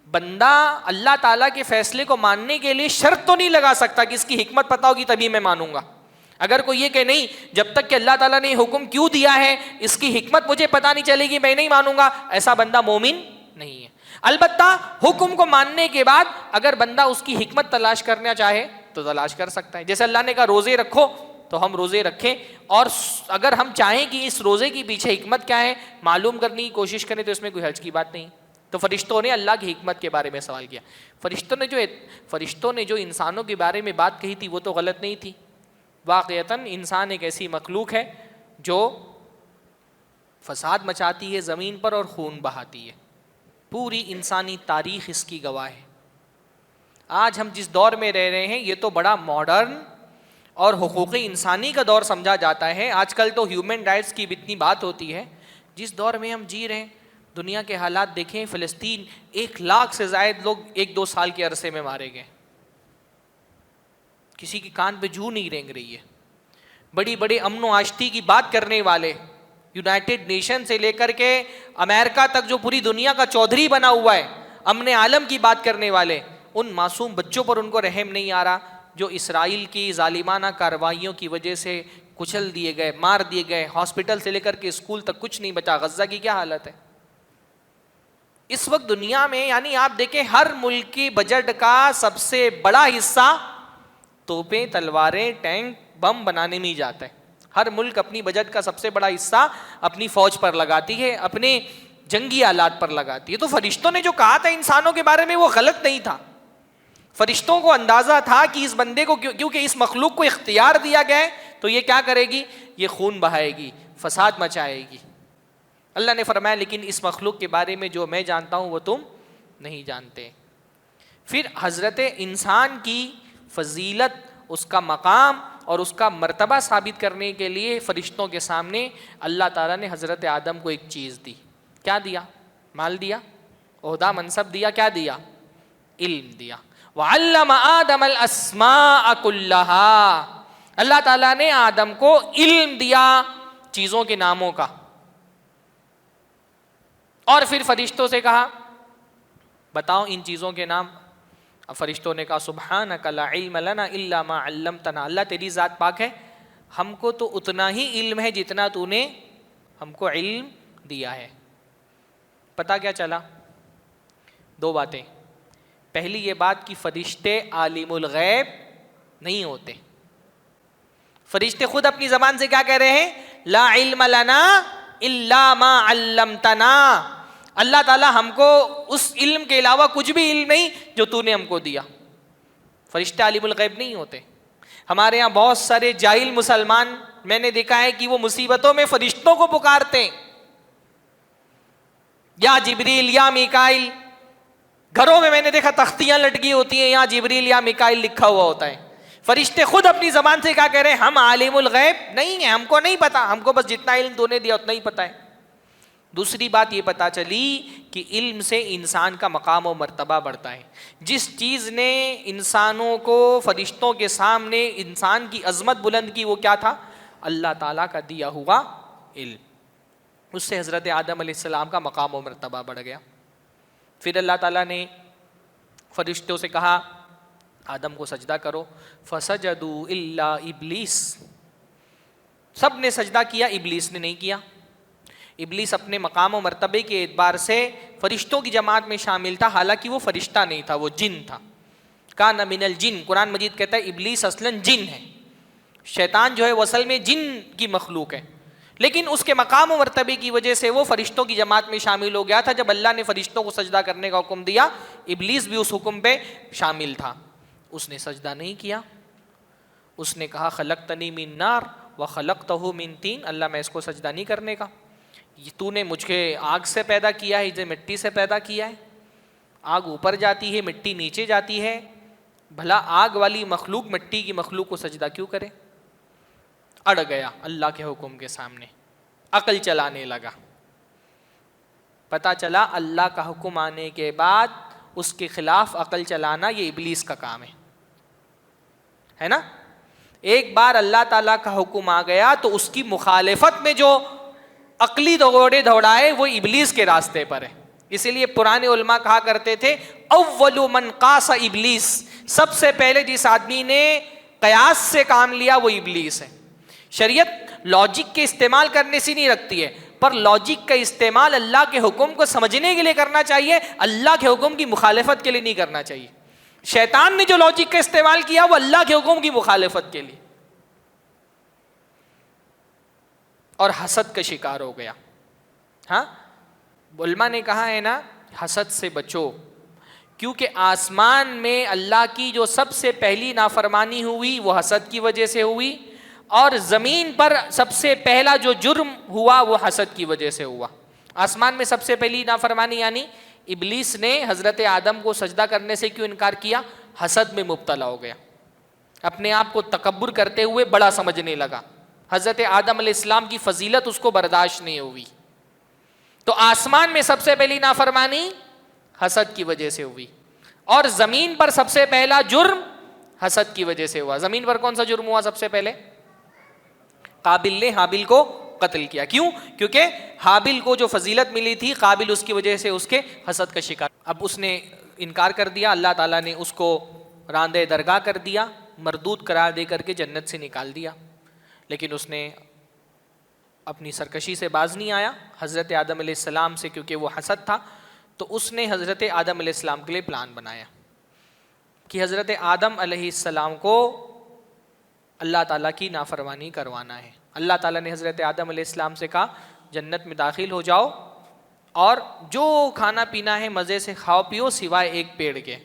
بندہ اللہ تعالیٰ کے فیصلے کو ماننے کے لیے شرط تو نہیں لگا سکتا کہ اس کی حکمت پتہ ہوگی تبھی میں مانوں گا۔ اگر کوئی یہ کہ نہیں جب تک کہ اللہ تعالیٰ نے حکم کیوں دیا ہے اس کی حکمت مجھے پتہ نہیں چلے گی میں نہیں مانوں گا، ایسا بندہ مومن نہیں ہے۔ البتہ حکم کو ماننے کے بعد اگر بندہ اس کی حکمت تلاش کرنا چاہے تو تلاش کر سکتا ہے۔ جیسے اللہ نے کہا روزے رکھو تو ہم روزے رکھیں، اور اگر ہم چاہیں کہ اس روزے کی پیچھے حکمت کیا ہے معلوم کرنے کی کوشش کریں تو اس میں کوئی حرج کی بات نہیں۔ تو فرشتوں نے اللہ کی حکمت کے بارے میں سوال کیا۔ فرشتوں نے جو انسانوں کے بارے میں بات کہی تھی وہ تو غلط نہیں تھی، واقعتاً انسان ایک ایسی مخلوق ہے جو فساد مچاتی ہے زمین پر اور خون بہاتی ہے، پوری انسانی تاریخ اس کی گواہ ہے۔ آج ہم جس دور میں رہ رہے ہیں یہ تو بڑا ماڈرن اور حقوق انسانی کا دور سمجھا جاتا ہے، آج کل تو ہیومن رائٹس کی بھی اتنی بات ہوتی ہے۔ جس دور میں ہم جی رہے ہیں دنیا کے حالات دیکھیں، فلسطین 1,00,000 سے زائد لوگ 1-2 سال کے عرصے میں مارے گئے، کسی کی کان پہ جوں نہیں رینگ رہی ہے۔ بڑی بڑی امن و آشتی کی بات کرنے والے، یونائٹڈ نیشن سے لے کر کے امریکہ تک جو پوری دنیا کا چودھری بنا ہوا ہے، امن عالم کی بات کرنے والے، ان معصوم بچوں پر ان کو رحم نہیں آ رہا جو اسرائیل کی ظالمانہ کارروائیوں کی وجہ سے کچل دیے گئے، مار دیے گئے، ہاسپٹل سے لے کر کے اسکول تک کچھ نہیں بچا۔ غزہ کی کیا حالت ہے اس وقت دنیا میں؟ یعنی آپ دیکھیں ہر ملک کی بجٹ کا سب سے بڑا حصہ توپیں، تلواریں، ٹینک، بم بنانے میں ہی جاتا ہے۔ ہر ملک اپنی بجٹ کا سب سے بڑا حصہ اپنی فوج پر لگاتی ہے، اپنے جنگی آلات پر لگاتی ہے۔ تو فرشتوں نے جو کہا تھا انسانوں کے بارے میں وہ غلط نہیں تھا۔ فرشتوں کو اندازہ تھا کہ اس بندے کو کیونکہ اس مخلوق کو اختیار دیا گیا ہے تو یہ کیا کرے گی؟ یہ خون بہائے گی، فساد مچائے گی۔ اللہ نے فرمایا لیکن اس مخلوق کے بارے میں جو میں جانتا ہوں وہ تم نہیں جانتے۔ پھر حضرت انسان کی فضیلت، اس کا مقام اور اس کا مرتبہ ثابت کرنے کے لیے فرشتوں کے سامنے اللہ تعالیٰ نے حضرت آدم کو ایک چیز دی۔ کیا دیا؟ مال دیا، عہدہ، منصب دیا، کیا دیا؟ علم دیا۔ وَعَلَّمَ آدَمَ الْأَسْمَاءَ كُلَّهَا، اللہ تعالیٰ نے آدم کو علم دیا چیزوں کے ناموں کا، اور پھر فرشتوں سے کہا بتاؤ ان چیزوں کے نام۔ اب فرشتوں نے کہا سبحانک لا علم لنا الا ما علمتنا، اللہ تیری ذات پاک ہے، ہم کو تو اتنا ہی علم ہے جتنا تو نے ہم کو علم دیا ہے۔ پتہ کیا چلا؟ 2 باتیں۔ پہلی یہ بات کہ فرشتے عالم الغیب نہیں ہوتے. فرشتے خود اپنی زبان سے کیا کہہ رہے ہیں؟ لا علم لنا الا ما علمتنا. اللہ تعالیٰ ہم کو اس علم کے علاوہ کچھ بھی علم نہیں جو تو نے ہم کو دیا. فرشتے عالم الغیب نہیں ہوتے. ہمارے یہاں بہت سارے جاہل مسلمان میں نے دیکھا ہے کہ وہ مصیبتوں میں فرشتوں کو پکارتے ہیں، یا جبریل یا میکائیل. گھروں میں نے دیکھا تختیاں لٹکی ہوتی ہیں، یا جبریل یا میکائیل لکھا ہوا ہوتا ہے. فرشتے خود اپنی زبان سے کیا کہہ رہے ہیں؟ ہم عالم الغیب نہیں ہیں، ہم کو نہیں پتا، ہم کو بس جتنا علم تو نے دیا اتنا ہی پتا ہے. دوسری بات یہ پتا چلی کہ علم سے انسان کا مقام و مرتبہ بڑھتا ہے. جس چیز نے انسانوں کو فرشتوں کے سامنے انسان کی عظمت بلند کی وہ کیا تھا؟ اللہ تعالیٰ کا دیا ہوا علم. اس سے حضرت آدم علیہ السلام کا مقام و مرتبہ بڑھ گیا. پھر اللہ تعالیٰ نے فرشتوں سے کہا آدم کو سجدہ کرو. فسجدوا الا ابلیس. سب نے سجدہ کیا، ابلیس نے نہیں کیا. ابلیس اپنے مقام و مرتبے کے اعتبار سے فرشتوں کی جماعت میں شامل تھا، حالانکہ وہ فرشتہ نہیں تھا، وہ جن تھا. کان من الجن. قرآن مجید کہتا ہے ابلیس اصلاً جن ہے. شیطان جو ہے وہ اصل میں جن کی مخلوق ہے، لیکن اس کے مقام و مرتبے کی وجہ سے وہ فرشتوں کی جماعت میں شامل ہو گیا تھا. جب اللہ نے فرشتوں کو سجدہ کرنے کا حکم دیا، ابلیس بھی اس حکم پہ شامل تھا. اس نے سجدہ نہیں کیا. اس نے کہا خلقتنی من نار وخلقتہ من طین. اللہ میں اس کو سجدہ نہیں کرنے کا. تو نے مجھ کے آگ سے پیدا کیا ہے، اسے مٹی سے پیدا کیا ہے. آگ اوپر جاتی ہے، مٹی نیچے جاتی ہے. بھلا آگ والی مخلوق مٹی کی مخلوق کو سجدہ کیوں کرے؟ اڑ گیا اللہ کے حکم کے سامنے، عقل چلانے لگا. پتا چلا اللہ کا حکم آنے کے بعد اس کے خلاف عقل چلانا یہ ابلیس کا کام ہے نا. ایک بار اللہ تعالیٰ کا حکم آ گیا تو اس کی مخالفت میں جو عقلی دوڑے دوڑائے وہ ابلیس کے راستے پر ہے. اسی لیے پرانے علماء کہا کرتے تھے اول من قاس ابلیس. سب سے پہلے جس آدمی نے قیاس سے کام لیا وہ ابلیس ہے. شریعت لاجک کے استعمال کرنے سے نہیں رکھتی ہے، پر لاجک کا استعمال اللہ کے حکم کو سمجھنے کے لیے کرنا چاہیے، اللہ کے حکم کی مخالفت کے لیے نہیں کرنا چاہیے. شیطان نے جو لاجک کا استعمال کیا وہ اللہ کے حکم کی مخالفت کے لیے، اور حسد کا شکار ہو گیا. ہاں علماء نے کہا ہے نا حسد سے بچو، کیونکہ آسمان میں اللہ کی جو سب سے پہلی نافرمانی ہوئی وہ حسد کی وجہ سے ہوئی، اور زمین پر سب سے پہلا جو جرم ہوا وہ حسد کی وجہ سے ہوا. آسمان میں سب سے پہلی نافرمانی یعنی ابلیس نے حضرت آدم کو سجدہ کرنے سے کیوں انکار کیا؟ حسد میں مبتلا ہو گیا، اپنے آپ کو تکبر کرتے ہوئے بڑا سمجھنے لگا. حضرت آدم علیہ السلام کی فضیلت اس کو برداشت نہیں ہوئی. تو آسمان میں سب سے پہلی نافرمانی حسد کی وجہ سے ہوئی، اور زمین پر سب سے پہلا جرم حسد کی وجہ سے ہوا. زمین پر کون سا جرم ہوا سب سے پہلے؟ قابل نے حابل کو قتل کیا. کیوں؟ کیونکہ حابل کو جو فضیلت ملی تھی قابل اس کی وجہ سے اس کے حسد کا شکار. اب اس نے انکار کر دیا، اللہ تعالیٰ نے اس کو راندے درگاہ کر دیا، مردود قرار دے کر کے جنت سے نکال دیا. لیکن اس نے اپنی سرکشی سے باز نہیں آیا حضرت آدم علیہ السلام سے، کیونکہ وہ حسد تھا. تو اس نے حضرت آدم علیہ السلام کے لیے پلان بنایا کہ حضرت آدم علیہ السلام کو اللہ تعالیٰ کی نافرمانی کروانا ہے. اللہ تعالیٰ نے حضرت آدم علیہ السلام سے کہا جنت میں داخل ہو جاؤ اور جو کھانا پینا ہے مزے سے کھاؤ پیو سوائے ایک پیڑ کے.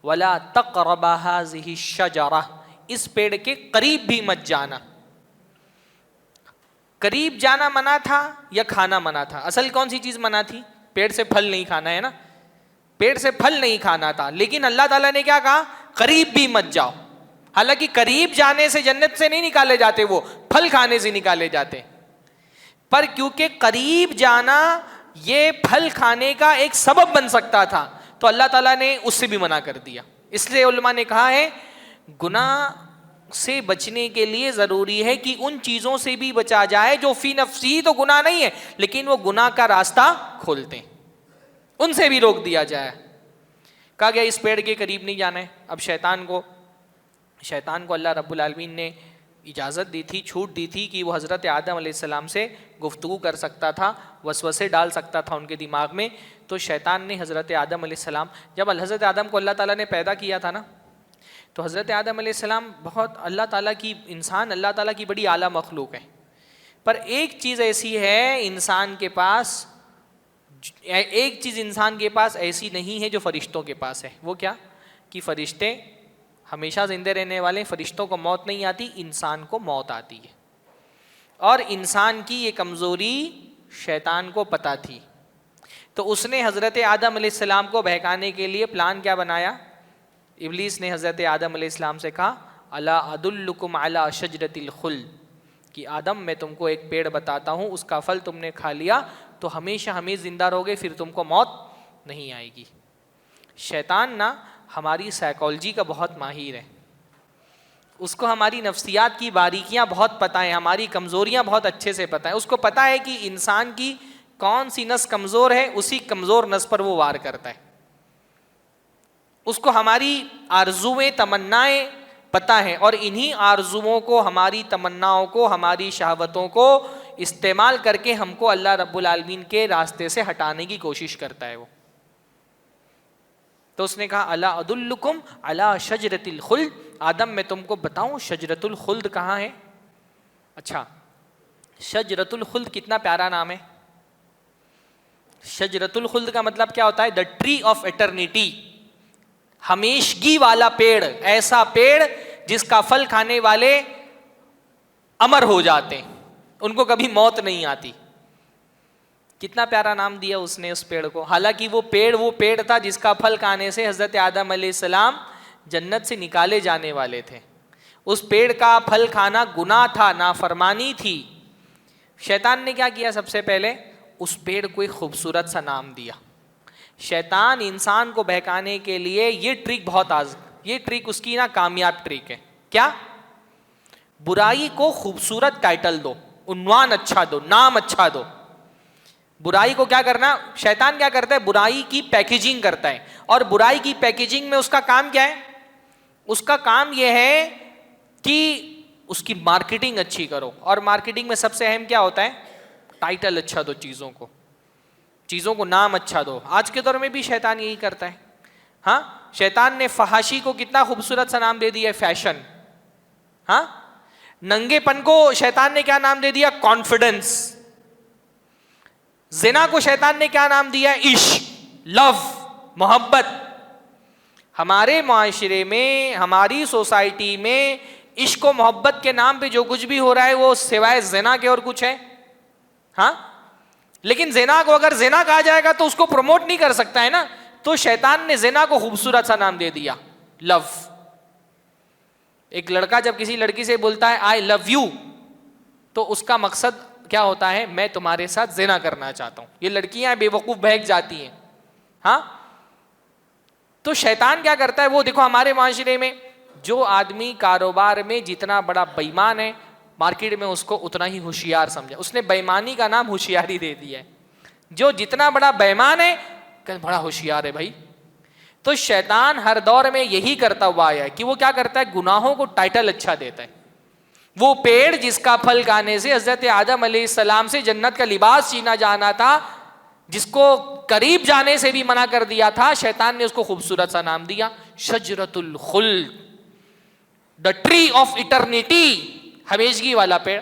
وَلَا تَقْرَبَا هَذِهِ الشَّجَرَةَ. اس پیڑ کے قریب بھی مت جانا. قریب جانا منع تھا یا کھانا منع تھا؟ اصل کون سی چیز منع تھی؟ پیڑ سے پھل نہیں کھانا ہے نا، پیڑ سے پھل نہیں کھانا تھا. لیکن اللہ تعالیٰ نے کیا کہا؟ قریب بھی مت جاؤ. حالانکہ قریب جانے سے جنت سے نہیں نکالے جاتے، وہ پھل کھانے سے نکالے جاتے. پر کیونکہ قریب جانا یہ پھل کھانے کا ایک سبب بن سکتا تھا تو اللہ تعالیٰ نے اس سے بھی منع کر دیا. اس لیے علماء نے کہا ہے گناہ سے بچنے کے لیے ضروری ہے کہ ان چیزوں سے بھی بچا جائے جو فی نفسی تو گناہ نہیں ہے لیکن وہ گناہ کا راستہ کھولتے ہیں، ان سے بھی روک دیا جائے. کہا گیا اس پیڑ کے قریب نہیں جانا ہے. اب شیطان کو اللہ رب العالمین نے اجازت دی تھی، چھوٹ دی تھی کہ وہ حضرت آدم علیہ السلام سے گفتگو کر سکتا تھا، وسوسے ڈال سکتا تھا ان کے دماغ میں. تو شیطان نے حضرت آدم علیہ السلام، جب حضرت آدم کو اللہ تعالیٰ نے پیدا کیا تھا نا، تو حضرت آدم علیہ السلام بہت اللہ تعالیٰ کی انسان اللہ تعالیٰ کی بڑی اعلیٰ مخلوق ہے، پر ایک چیز ایسی ہے انسان کے پاس، ایک چیز انسان کے پاس ایسی نہیں ہے جو فرشتوں کے پاس ہے. وہ کیا؟ کہ فرشتے ہمیشہ زندے رہنے والے، فرشتوں کو موت نہیں آتی، انسان کو موت آتی ہے. اور انسان کی یہ کمزوری شیطان کو پتہ تھی، تو اس نے حضرت آدم علیہ السلام کو بہکانے کے لیے پلان کیا بنایا؟ ابلیس نے حضرت آدم علیہ السلام سے کہا الا ادلکم علی شجرۃ الخلد، کہ آدم میں تم کو ایک پیڑ بتاتا ہوں، اس کا پھل تم نے کھا لیا تو ہمیشہ ہمیشہ زندہ رہو گے، پھر تم کو موت نہیں آئے گی. شیطان نا ہماری سائیکالوجی کا بہت ماہر ہے، اس کو ہماری نفسیات کی باریکیاں بہت پتہ ہیں، ہماری کمزوریاں بہت اچھے سے پتہ ہیں. اس کو پتہ ہے کہ انسان کی کون سی نس کمزور ہے، اسی کمزور نس پر وہ وار کرتا ہے. اس کو ہماری آرزویں تمنائیں پتہ ہیں، اور انہی آرزوؤں کو، ہماری تمناؤں کو، ہماری شہوتوں کو استعمال کر کے ہم کو اللہ رب العالمین کے راستے سے ہٹانے کی کوشش کرتا ہے وہ. تو اس نے کہا الا ادلکم علی شجرۃ الخلد، آدم میں تم کو بتاؤں شجرۃ الخلد کہاں ہے؟ اچھا، شجرۃ الخلد کتنا پیارا نام ہے. شجرۃ الخلد کا مطلب کیا ہوتا ہے؟ دا ٹری آف ایٹرنیٹی، ہمیشگی والا پیڑ، ایسا پیڑ جس کا پھل کھانے والے امر ہو جاتے ہیں، ان کو کبھی موت نہیں آتی. کتنا پیارا نام دیا اس نے اس پیڑ کو. حالانکہ وہ پیڑ تھا جس کا پھل کھانے سے حضرت آدم علیہ السلام جنت سے نکالے جانے والے تھے. اس پیڑ کا پھل کھانا گناہ تھا، نافرمانی تھی. شیطان نے کیا کیا؟ سب سے پہلے اس پیڑ کو ایک خوبصورت سا نام دیا. شیطان انسان کو بہکانے کے لیے یہ ٹرک اس کی نا کامیاب ٹرک ہے. کیا؟ برائی کو خوبصورت ٹائٹل دو، عنوان اچھا دو، نام اچھا دو. برائی کو کیا کرنا؟ شیطان کیا کرتا ہے؟ برائی کی پیکیجنگ کرتا ہے. اور برائی کی پیکیجنگ میں اس کا کام کیا ہے؟ اس کا کام یہ ہے کہ اس کی مارکیٹنگ اچھی کرو. اور مارکیٹنگ میں سب سے اہم کیا ہوتا ہے؟ ٹائٹل اچھا دو، چیزوں کو نام اچھا دو. آج کے دور میں بھی شیطان یہی کرتا ہے. ہاں، شیطان نے فحاشی کو کتنا خوبصورت سا نام دے دیا ہے، فیشن. ہاں، ننگے پن کو شیطان نے کیا نام دے دیا؟ کانفیڈنس. زنا کو شیطان نے کیا نام دیا؟ عشق، لو، محبت. ہمارے معاشرے میں، ہماری سوسائٹی میں عشق و محبت کے نام پہ جو کچھ بھی ہو رہا ہے وہ سوائے زنا کے اور کچھ ہے؟ ہاں، لیکن زنا کو اگر زنا کہا جائے گا تو اس کو پروموٹ نہیں کر سکتا ہے نا. تو شیطان نے زنا کو خوبصورت سا نام دے دیا، لو. ایک لڑکا جب کسی لڑکی سے بولتا ہے آئی لو یو، تو اس کا مقصد کیا ہوتا ہے؟ میں تمہارے ساتھ زنا کرنا چاہتا ہوں. یہ لڑکیاں بے وقوف بہک جاتی ہیں. ہاں، تو شیطان کیا کرتا ہے؟ وہ دیکھو ہمارے معاشرے میں جو آدمی کاروبار میں جتنا بڑا بےمان ہے، مارکیٹ میں اس کو اتنا ہی ہوشیار سمجھا. اس نے بےمانی کا نام ہوشیاری دے دیا ہے. جو جتنا بڑا بےمان ہے بڑا ہوشیار ہے بھائی. تو شیطان ہر دور میں یہی کرتا ہوا آیا ہے کہ وہ کیا کرتا ہے؟ گناہوں کو ٹائٹل اچھا دیتا ہے. وہ پیڑ جس کا پھل کھانے سے حضرت آدم علیہ السلام سے جنت کا لباس چھینا جانا تھا، جس کو قریب جانے سے بھی منع کر دیا تھا، شیطان نے اس کو خوبصورت سا نام دیا، شجرۃ الخلد، دا ٹری آف ایٹرنیٹی، ہمیشگی والا پیڑ.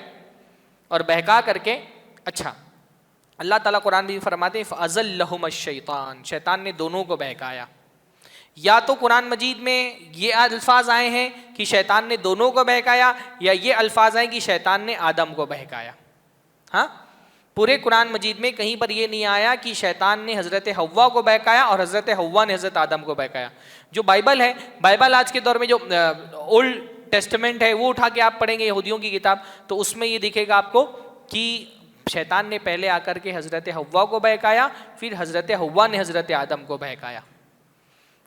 اور بہکا کر کے اچھا اللہ تعالیٰ قرآن بھی فرماتے ہیں فَأَزَلَّهُمَ الشَّيْطَانُ، شیطان نے دونوں کو بہکایا. یا تو قرآن مجید میں یہ الفاظ آئے ہیں کہ شیطان نے دونوں کو بہکایا، یا یہ الفاظ آئے کہ شیطان نے آدم کو بہکایا. ہاں، پورے قرآن مجید میں کہیں پر یہ نہیں آیا کہ شیطان نے حضرت حوا کو بہکایا اور حضرت حوا نے حضرت آدم کو بہکایا. جو بائبل ہے، بائبل آج کے دور میں جو اولڈ ٹیسٹمنٹ ہے وہ اٹھا کے آپ پڑھیں گے، یہودیوں کی کتاب، تو اس میں یہ دکھے گا آپ کو کہ شیطان نے پہلے آ کر کے حضرت حوا کو بہکایا، پھر حضرت حوا نے حضرت آدم کو بہکایا.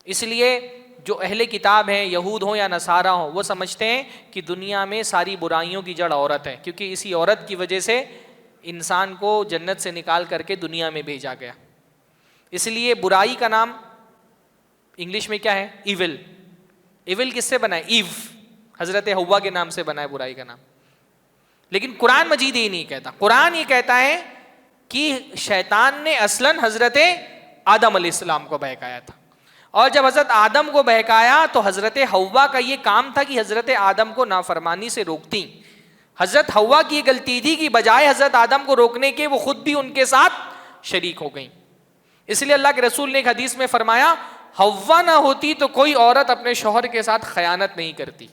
اس لیے جو اہل کتاب ہیں، یہود ہوں یا نصارہ ہوں، وہ سمجھتے ہیں کہ دنیا میں ساری برائیوں کی جڑ عورت ہے، کیونکہ اسی عورت کی وجہ سے انسان کو جنت سے نکال کر کے دنیا میں بھیجا گیا. اس لیے برائی کا نام انگلش میں کیا ہے؟ ایول. ایول کس سے بنا ہے؟ ایو، حضرت حوا کے نام سے بنا ہے برائی کا نام. لیکن قرآن مجید یہ نہیں کہتا. قرآن یہ کہتا ہے کہ شیطان نے اصلاً حضرت آدم علیہ السلام کو بہکایا تھا. اور جب حضرت آدم کو بہکایا تو حضرت حوا کا یہ کام تھا کہ حضرت آدم کو نافرمانی سے روکتی. حضرت حوا کی یہ غلطی تھی کہ بجائے حضرت آدم کو روکنے کے وہ خود بھی ان کے ساتھ شریک ہو گئیں. اس لیے اللہ کے رسول نے ایک حدیث میں فرمایا حوا نہ ہوتی تو کوئی عورت اپنے شوہر کے ساتھ خیانت نہیں کرتی.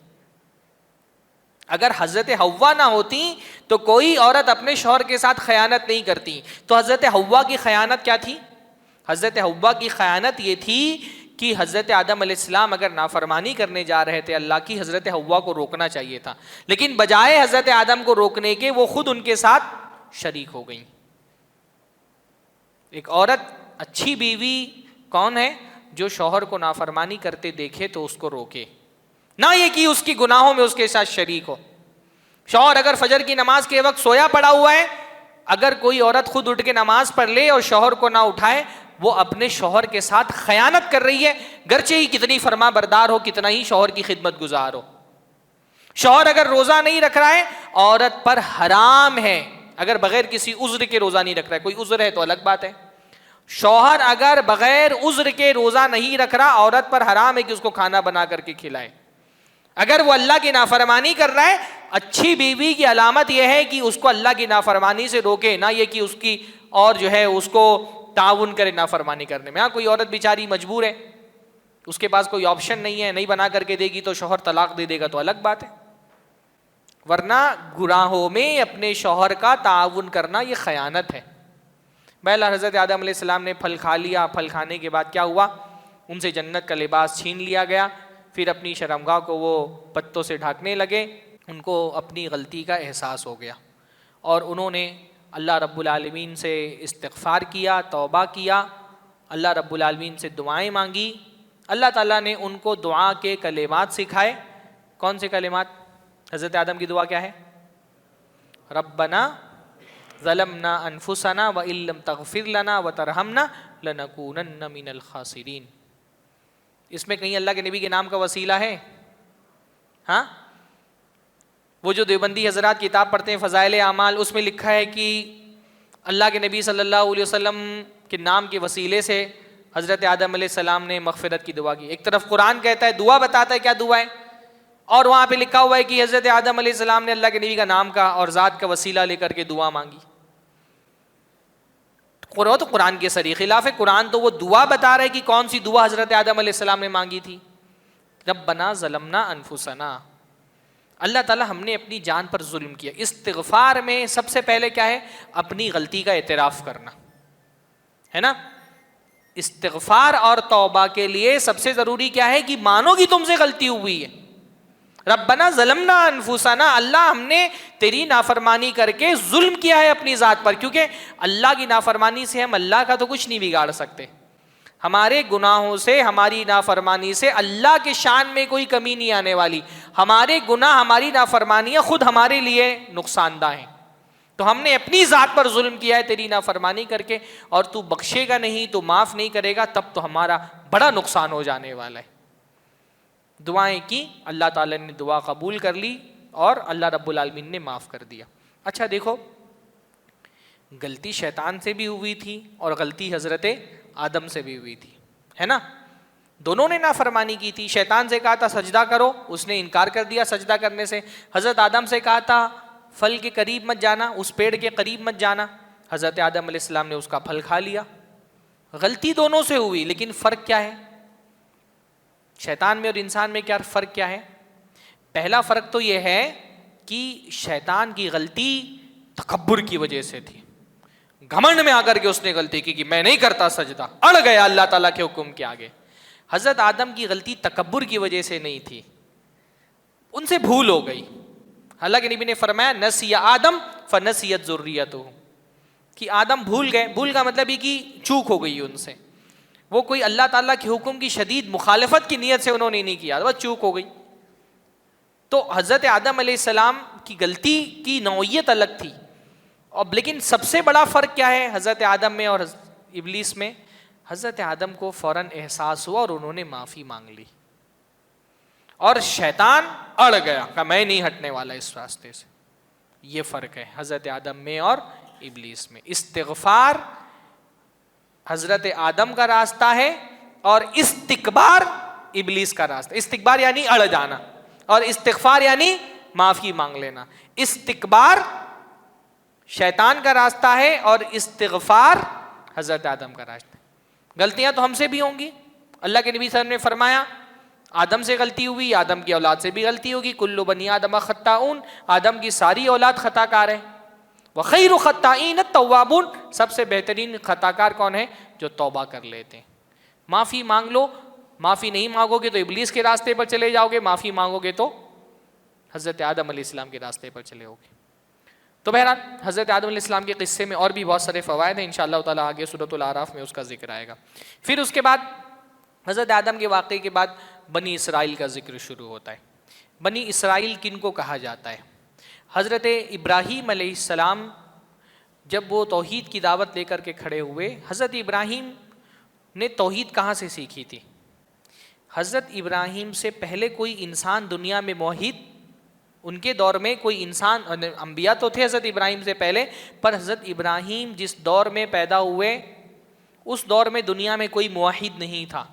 اگر حضرت حوا نہ ہوتی تو کوئی عورت اپنے شوہر کے ساتھ خیانت نہیں کرتی. تو حضرت حوا کی خیانت کیا تھی؟ حضرت حوا کی خیانت یہ تھی کہ حضرت آدم علیہ السلام اگر نافرمانی کرنے جا رہے تھے اللہ کی، حضرت حوا کو روکنا چاہیے تھا، لیکن بجائے حضرت آدم کو روکنے کے وہ خود ان کے ساتھ شریک ہو گئیں. ایک عورت اچھی بیوی کون ہے؟ جو شوہر کو نافرمانی کرتے دیکھے تو اس کو روکے، نہ یہ کہ اس کی گناہوں میں اس کے ساتھ شریک ہو. شوہر اگر فجر کی نماز کے وقت سویا پڑا ہوا ہے، اگر کوئی عورت خود اٹھ کے نماز پڑھ لے اور شوہر کو نہ اٹھائے، وہ اپنے شوہر کے ساتھ خیانت کر رہی ہے، گرچہ ہی کتنی فرما بردار ہو، کتنا ہی شوہر کی خدمت گزار ہو. شوہر اگر روزہ نہیں رکھ رہا ہے، عورت پر حرام ہے، اگر بغیر کسی عذر کے روزہ نہیں رکھ رہا ہے، کوئی عذر ہے تو الگ بات ہے. شوہر اگر بغیر عذر کے روزہ نہیں رکھ رہا، عورت پر حرام ہے کہ اس کو کھانا بنا کر کے کھلائے. اگر وہ اللہ کی نافرمانی کر رہا ہے، اچھی بیوی کی علامت یہ ہے کہ اس کو اللہ کی نافرمانی سے روکے، نہ یہ کہ اس کی اور جو ہے اس کو تعاون کرے نافرمانی کرنے میں. ہاں کوئی عورت بیچاری مجبور ہے، اس کے پاس کوئی آپشن نہیں ہے، نہیں بنا کر کے دے گی تو شوہر طلاق دے دے گا تو الگ بات ہے، ورنہ گناہوں میں اپنے شوہر کا تعاون کرنا یہ خیانت ہے. بہرحال حضرت آدم علیہ السلام نے پھل کھا لیا. پھل کھانے کے بعد کیا ہوا؟ ان سے جنت کا لباس چھین لیا گیا. پھر اپنی شرمگاہ کو وہ پتوں سے ڈھانکنے لگے. ان کو اپنی غلطی کا احساس ہو گیا اور انہوں نے اللہ رب العالمین سے استغفار کیا، توبہ کیا، اللہ رب العالمین سے دعائیں مانگی. اللہ تعالیٰ نے ان کو دعا کے کلمات سکھائے. کون سے کلمات؟ حضرت آدم کی دعا کیا ہے؟ ربنا ظلمنا انفسنا وان لم تغفر لنا وترحمنا لنکونن من الخاسرین. اس میں کہیں اللہ کے نبی کے نام کا وسیلہ ہے؟ ہاں، وہ جو دیوبندی حضرات کتاب پڑھتے ہیں فضائل اعمال، اس میں لکھا ہے کہ اللہ کے نبی صلی اللہ علیہ وسلم کے نام کے وسیلے سے حضرت آدم علیہ السلام نے مغفرت کی دعا کی. ایک طرف قرآن کہتا ہے، دعا بتاتا ہے کیا دعا ہے، اور وہاں پہ لکھا ہوا ہے کہ حضرت آدم علیہ السلام نے اللہ کے نبی کا نام کا اور ذات کا وسیلہ لے کر کے دعا مانگی. تو قرآن کے سری خلاف ہے. قرآن تو وہ دعا بتا رہا ہے کہ کون سی دعا حضرت آدم علیہ السلام نے مانگی تھی. ربنا ظلمنا انفسنا، اللہ تعالیٰ ہم نے اپنی جان پر ظلم کیا. استغفار میں سب سے پہلے کیا ہے؟ اپنی غلطی کا اعتراف کرنا ہے نا. استغفار اور توبہ کے لیے سب سے ضروری کیا ہے؟ کہ مانو کہ تم سے غلطی ہوئی ہے. ربنا ظلمنا انفسنا، اللہ ہم نے تیری نافرمانی کر کے ظلم کیا ہے اپنی ذات پر. کیونکہ اللہ کی نافرمانی سے ہم اللہ کا تو کچھ نہیں بگاڑ سکتے. ہمارے گناہوں سے، ہماری نافرمانی سے اللہ کے شان میں کوئی کمی نہیں آنے والی. ہمارے گناہ، ہماری نافرمانیاں خود ہمارے لیے نقصان دہ ہیں. تو ہم نے اپنی ذات پر ظلم کیا ہے تیری نافرمانی کر کے، اور تو بخشے گا نہیں، تو معاف نہیں کرے گا، تب تو ہمارا بڑا نقصان ہو جانے والا ہے. دعائیں کی، اللہ تعالیٰ نے دعا قبول کر لی اور اللہ رب العالمین نے معاف کر دیا. اچھا دیکھو، غلطی شیطان سے بھی ہوئی تھی اور غلطی حضرت آدم سے بھی ہوئی تھی، ہے نا. دونوں نے نافرمانی کی تھی. شیطان سے کہا تھا سجدہ کرو، اس نے انکار کر دیا سجدہ کرنے سے. حضرت آدم سے کہا تھا پھل کے قریب مت جانا، اس پیڑ کے قریب مت جانا. حضرت آدم علیہ السلام نے اس کا پھل کھا لیا. غلطی دونوں سے ہوئی، لیکن فرق کیا ہے؟ شیطان میں اور انسان میں کیا فرق کیا ہے؟ پہلا فرق تو یہ ہے کہ شیطان کی غلطی تکبر کی وجہ سے تھی. گھمنڈ میں آ کر کے اس نے غلطی کی کہ میں نہیں کرتا سجدہ، اڑ گیا اللہ تعالیٰ کے حکم کے آگے. حضرت آدم کی غلطی تکبر کی وجہ سے نہیں تھی، ان سے بھول ہو گئی. اللہ کے نبی نے فرمایا نسی آدم فنسیت ذریتہ، کہ آدم بھول گئے. بھول کا مطلب یہ کہ چوک ہو گئی ان سے. وہ کوئی اللہ تعالیٰ کے حکم کی شدید مخالفت کی نیت سے انہوں نے نہیں کیا، وہ چوک ہو گئی. تو حضرت آدم علیہ السلام کی غلطی کی نوعیت الگ تھی. اور لیکن سب سے بڑا فرق کیا ہے حضرت آدم میں اور ابلیس میں؟ حضرت آدم کو فوراً احساس ہوا اور انہوں نے معافی مانگ لی، اور شیطان اڑ گیا کہ میں نہیں ہٹنے والا اس راستے سے. یہ فرق ہے حضرت آدم میں اور ابلیس میں. استغفار حضرت آدم کا راستہ ہے، اور استکبار ابلیس کا راستہ. استکبار یعنی اڑ جانا, اور استغفار یعنی معافی مانگ لینا. استکبار شیطان کا راستہ ہے اور استغفار حضرت آدم کا راستہ. غلطیاں تو ہم سے بھی ہوں گی. اللہ کے نبی صلی اللہ علیہ وسلم نے فرمایا آدم سے غلطی ہوئی, آدم کی اولاد سے بھی غلطی ہوگی. کل بنی آدم خطاؤن, آدم کی ساری اولاد خطا کار ہے. وخیر الخطائین التوابون, سب سے بہترین خطا کار کون ہے؟ جو توبہ کر لیتے ہیں. معافی مانگ لو, معافی نہیں مانگو گے تو ابلیس کے راستے پر چلے جاؤ گے, معافی مانگو گے تو حضرت آدم علیہ السلام کے راستے پر چلے ہوگے. تو بہرحال حضرت آدم علیہ السلام کے قصے میں اور بھی بہت سارے فوائد ہیں, انشاءاللہ تعالیٰ آگے سورۃ الاعراف میں اس کا ذکر آئے گا. پھر اس کے بعد حضرت آدم کے واقعے کے بعد بنی اسرائیل کا ذکر شروع ہوتا ہے. بنی اسرائیل کن کو کہا جاتا ہے؟ حضرت ابراہیم علیہ السلام جب وہ توحید کی دعوت لے کر کے کھڑے ہوئے, حضرت ابراہیم نے توحید کہاں سے سیکھی تھی؟ حضرت ابراہیم سے پہلے کوئی انسان دنیا میں موحد, ان کے دور میں کوئی انسان, انبیاء تو تھے حضرت ابراہیم سے پہلے, پر حضرت ابراہیم جس دور میں پیدا ہوئے اس دور میں دنیا میں کوئی موحد نہیں تھا.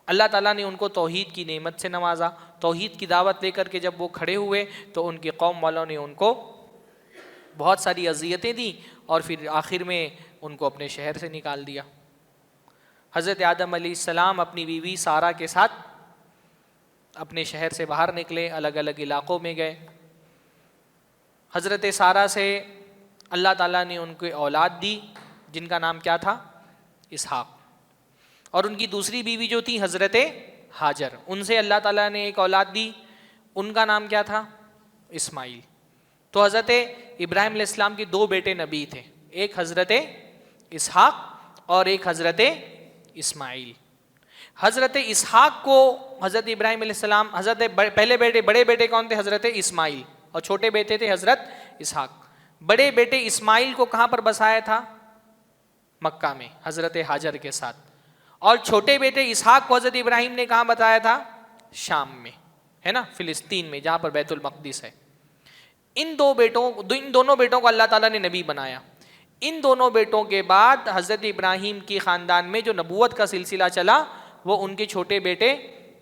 اللہ تعالیٰ نے ان کو توحید کی نعمت سے نوازا. توحید کی دعوت لے کر کے جب وہ کھڑے ہوئے تو ان کے قوم والوں نے ان کو بہت ساری اذیتیں دیں اور پھر آخر میں ان کو اپنے شہر سے نکال دیا. حضرت آدم علیہ السلام اپنی بیوی سارہ کے ساتھ اپنے شہر سے باہر نکلے, الگ الگ علاقوں میں گئے. حضرت سارہ سے اللہ تعالیٰ نے ان کو اولاد دی جن کا نام کیا تھا؟ اسحاق. اور ان کی دوسری بیوی جو تھی حضرت ہاجر, ان سے اللہ تعالیٰ نے ایک اولاد دی, ان کا نام کیا تھا؟ اسماعیل. تو حضرت ابراہیم علیہ السلام کے دو بیٹے نبی تھے, ایک حضرت اسحاق اور ایک حضرت اسماعیل. حضرت اسحاق کو حضرت ابراہیم علیہ السلام, حضرت پہلے بیٹے, بڑے بیٹے کون تھے؟ حضرت اسماعیل, اور چھوٹے بیٹے تھے حضرت اسحاق. بڑے بیٹے اسماعیل کو کہاں پر بسایا تھا؟ مکہ میں حضرت ہاجر کے ساتھ. اور چھوٹے بیٹے اسحاق کو حضرت ابراہیم نے کہاں بتایا تھا؟ شام میں, ہے نا, فلسطین میں, جہاں پر بیت المقدس ہے. ان دونوں بیٹوں کو اللہ تعالیٰ نے نبی بنایا. ان دونوں بیٹوں کے بعد حضرت ابراہیم کی خاندان میں جو نبوت کا سلسلہ چلا وہ ان کے چھوٹے بیٹے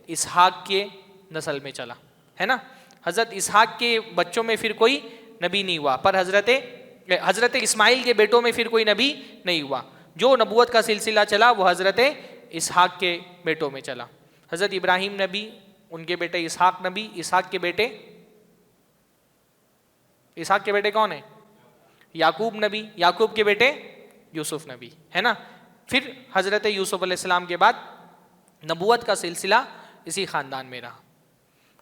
اسحاق کے نسل میں چلا, ہے نا. حضرت اسحاق کے بچوں میں پھر کوئی نبی نہیں ہوا, پر حضرت اسماعیل کے بیٹوں میں پھر کوئی نبی نہیں ہوا. جو نبوت کا سلسلہ چلا وہ حضرت اسحاق کے بیٹوں میں چلا. حضرت ابراہیم نبی, ان کے بیٹے اسحاق نبی, اسحاق کے بیٹے کون ہیں؟ یعقوب نبی, یعقوب کے بیٹے یوسف نبی, ہے نا. پھر حضرت یوسف علیہ السلام کے بعد نبوت کا سلسلہ اسی خاندان میں رہا.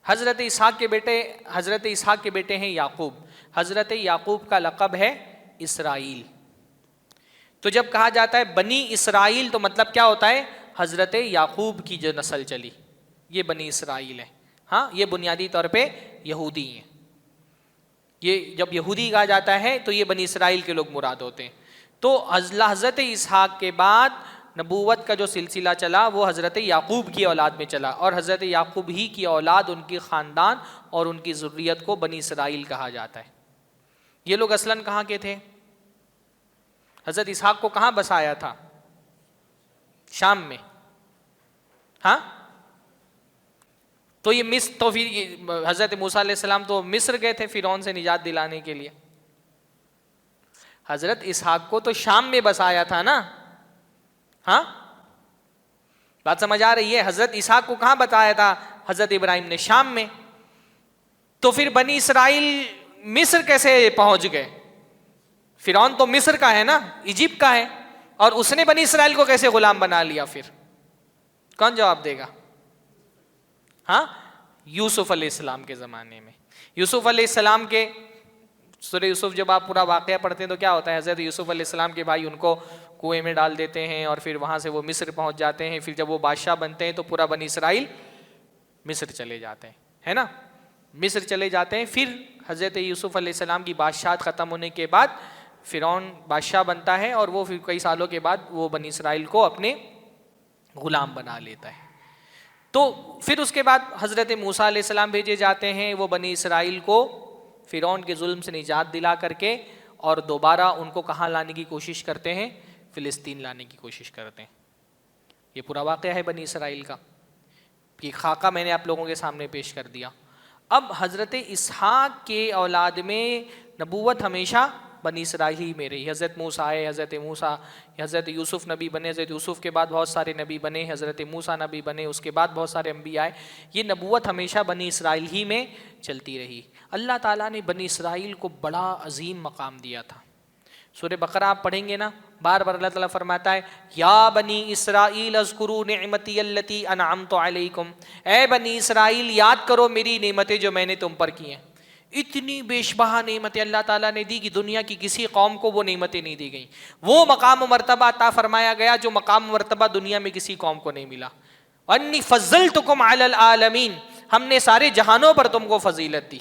حضرت اسحاق کے بیٹے ہیں یعقوب. حضرت یعقوب کا لقب ہے اسرائیل. تو جب کہا جاتا ہے بنی اسرائیل تو مطلب کیا ہوتا ہے؟ حضرت یعقوب کی جو نسل چلی یہ بنی اسرائیل ہے. ہاں, یہ بنیادی طور پہ یہودی ہیں. یہ جب یہودی کہا جاتا ہے تو یہ بنی اسرائیل کے لوگ مراد ہوتے ہیں. تو حضرت اسحاق کے بعد نبوت کا جو سلسلہ چلا وہ حضرت یعقوب کی اولاد میں چلا, اور حضرت یعقوب ہی کی اولاد, ان کی خاندان اور ان کی ذریت کو بنی اسرائیل کہا جاتا ہے. یہ لوگ اصلاً کہاں کے تھے؟ حضرت اسحاق کو کہاں بسایا تھا؟ شام میں. ہاں, تو یہ مصر, تو پھر حضرت موسیٰ علیہ السلام تو مصر گئے تھے فرعون سے نجات دلانے کے لیے. حضرت اسحاق کو تو شام میں بسایا تھا نا. ہاں, بات سمجھ آ رہی ہے؟ حضرت اسحاق کو کہاں بتایا تھا حضرت ابراہیم نے؟ شام میں. تو پھر بنی اسرائیل مصر کیسے پہنچ گئے؟ فرعون تو مصر کا ہے نا, ایجپٹ کا ہے, اور اس نے بنی اسرائیل کو کیسے غلام بنا لیا؟ پھر کون جواب دے گا؟ ہاں, یوسف علیہ السلام کے زمانے میں. یوسف علیہ السلام کے سورہ یوسف جب آپ پورا واقعہ پڑھتے ہیں تو کیا ہوتا ہے؟ حضرت یوسف علیہ السلام کے بھائی ان کو کنویں میں ڈال دیتے ہیں اور پھر وہاں سے وہ مصر پہنچ جاتے ہیں. پھر جب وہ بادشاہ بنتے ہیں تو پورا بنی اسرائیل مصر چلے جاتے ہیں, ہے نا, مصر چلے جاتے ہیں. پھر حضرت یوسف علیہ السلام کی بادشاہت ختم ہونے کے بعد فرعون بادشاہ بنتا ہے اور وہ پھر کئی سالوں کے بعد وہ بنی اسرائیل کو اپنے غلام بنا لیتا ہے. تو پھر اس کے بعد حضرت موسیٰ علیہ السلام بھیجے جاتے ہیں, وہ بنی اسرائیل کو فرعون کے ظلم سے نجات دلا کر کے اور دوبارہ ان کو کہاں لانے کی کوشش کرتے ہیں؟ فلسطین لانے کی کوشش کرتے ہیں. یہ پورا واقعہ ہے بنی اسرائیل کا، یہ خاکہ میں نے آپ لوگوں کے سامنے پیش کر دیا۔ اب حضرت اسحاق کے اولاد میں نبوت ہمیشہ بنی اسرائیل میں رہی۔ حضرت موسیٰ آئے، حضرت موسیٰ، حضرت یوسف نبی بنے، حضرت یوسف کے بعد بہت سارے نبی بنے، حضرت موسیٰ نبی بنے، اس کے بعد بہت سارے انبیاء آئے۔ یہ نبوت ہمیشہ بنی اسرائیل ہی میں چلتی رہی۔ اللہ تعالیٰ نے بنی اسرائیل کو بڑا عظیم مقام دیا تھا۔ سورہ بقرہ آپ پڑھیں گے نا، بار بار اللہ تعالیٰ فرماتا ہے یا بنی اسرائیل اذکروا نعمتی التی انعمت علیکم، اے بنی اسرائیل یاد کرو میری نعمتیں جو میں نے تم پر کی ہیں۔ اتنی بیشبہ نعمتیں اللہ تعالیٰ نے دی کہ دنیا کی کسی قوم کو وہ نعمتیں نہیں دی گئیں، وہ مقام و مرتبہ عطا فرمایا گیا جو مقام و مرتبہ دنیا میں کسی قوم کو نہیں ملا۔ وانی فضلتکم علی العالمین، ہم نے سارے جہانوں پر تم کو فضیلت دی۔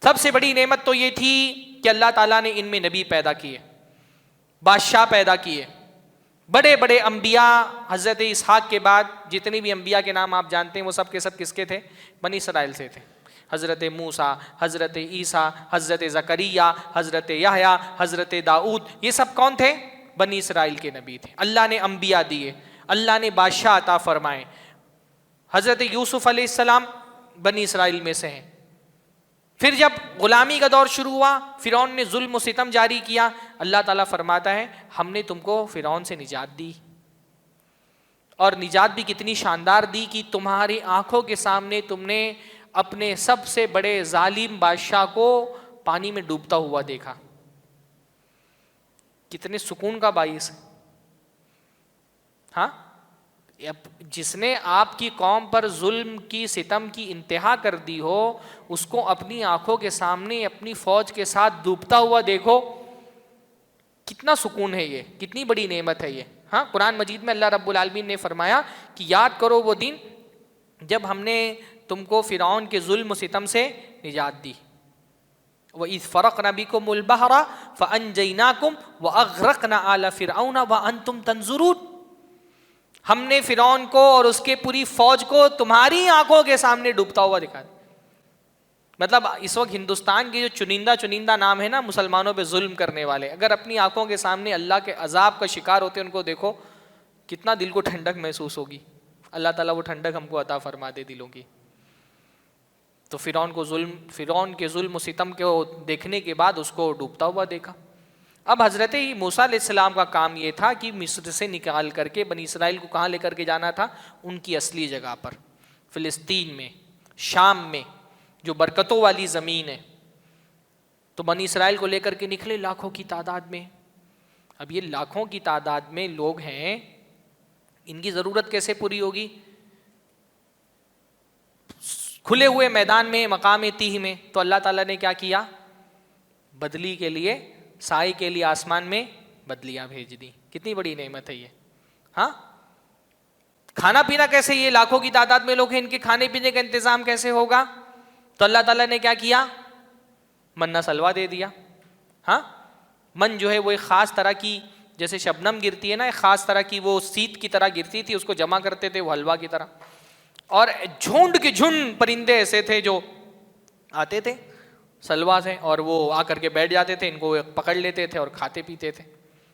سب سے بڑی نعمت تو یہ تھی کہ اللہ تعالیٰ نے ان میں نبی پیدا کیے، بادشاہ پیدا کیے، بڑے بڑے انبیاء۔ حضرت اسحاق کے بعد جتنے بھی انبیاء کے نام آپ جانتے ہیں وہ سب کے سب کس کے تھے؟ بنی اسرائیل سے تھے۔ حضرت موسیٰ، حضرت عیسیٰ، حضرت زکریا، حضرت یحییٰ، حضرت داؤد، یہ سب کون تھے؟ بنی اسرائیل کے نبی تھے۔ اللہ نے انبیاء دیے، اللہ نے بادشاہ عطا فرمائے۔ حضرت یوسف علیہ السلام بنی اسرائیل میں سے ہیں۔ پھر جب غلامی کا دور شروع ہوا، فرعون نے ظلم و ستم جاری کیا، اللہ تعالیٰ فرماتا ہے ہم نے تم کو فرعون سے نجات دی، اور نجات بھی کتنی شاندار دی کہ تمہاری آنکھوں کے سامنے تم نے اپنے سب سے بڑے ظالم بادشاہ کو پانی میں ڈوبتا ہوا دیکھا۔ کتنے سکون کا باعث ہے۔ ہاں، جس نے آپ کی قوم پر ظلم کی، ستم کی انتہا کر دی ہو، اس کو اپنی آنکھوں کے سامنے اپنی فوج کے ساتھ ڈوبتا ہوا دیکھو، کتنا سکون ہے یہ، کتنی بڑی نعمت ہے یہ۔ ہاں، قرآن مجید میں اللہ رب العالمین نے فرمایا کہ یاد کرو وہ دن جب ہم نے تم کو فرعون کے ظلم و ستم سے نجات دی۔ وَإِذْ فَرَقْنَا بِكُمُ الْبَحْرَ فَأَنْجَيْنَاكُمْ وَأَغْرَقْنَا آلَ فِرْعَوْنَ وَأَنْتُمْ تَنْظُرُونَ، ہم نے فرعون کو اور اس کے پوری فوج کو تمہاری آنکھوں کے سامنے ڈوبتا ہوا دکھا دیا۔ مطلب اس وقت ہندوستان کے جو چنندہ نام ہے نا مسلمانوں پہ ظلم کرنے والے، اگر اپنی آنکھوں کے سامنے اللہ کے عذاب کا شکار ہوتے ان کو دیکھو، کتنا دل کو ٹھنڈک محسوس ہوگی۔ اللہ تعالیٰ وہ ٹھنڈک ہم کو عطا فرما دے دلوں کی۔ تو فرعون کے ظلم و ستم کو دیکھنے کے بعد اس کو ڈوبتا ہوا دیکھا۔ اب حضرت موسیٰ علیہ السلام کا کام یہ تھا کہ مصر سے نکال کر کے بنی اسرائیل کو کہاں لے کر کے جانا تھا؟ ان کی اصلی جگہ پر، فلسطین میں، شام میں، جو برکتوں والی زمین ہے۔ تو بنی اسرائیل کو لے کر کے نکلے لاکھوں کی تعداد میں۔ اب یہ لاکھوں کی تعداد میں لوگ ہیں، ان کی ضرورت کیسے پوری ہوگی؟ کھلے ہوئے میدان میں، مقام تیہ میں، تو اللہ تعالیٰ نے کیا کیا؟ بدلی کے لیے، سائے کے لیے آسمان میں بدلیاں بھیج دی۔ کتنی بڑی نعمت ہے یہ۔ ہاں، کھانا پینا کیسے؟ یہ لاکھوں کی تعداد میں لوگ ہیں، ان کے کھانے پینے کا انتظام کیسے ہوگا؟ تو اللہ تعالیٰ نے کیا کیا؟ منہ سلوا دے دیا۔ ہاں، من جو ہے وہ ایک خاص طرح کی، جیسے شبنم گرتی ہے نا، ایک خاص طرح کی وہ سیت کی طرح گرتی تھی، اس کو جمع کرتے تھے وہ حلوہ کی طرح، اور جھنڈ کے جھنڈ پرندے ایسے تھے جو آتے تھے سلوا سے، اور وہ آ کر کے بیٹھ جاتے تھے، ان کو پکڑ لیتے تھے اور کھاتے پیتے تھے۔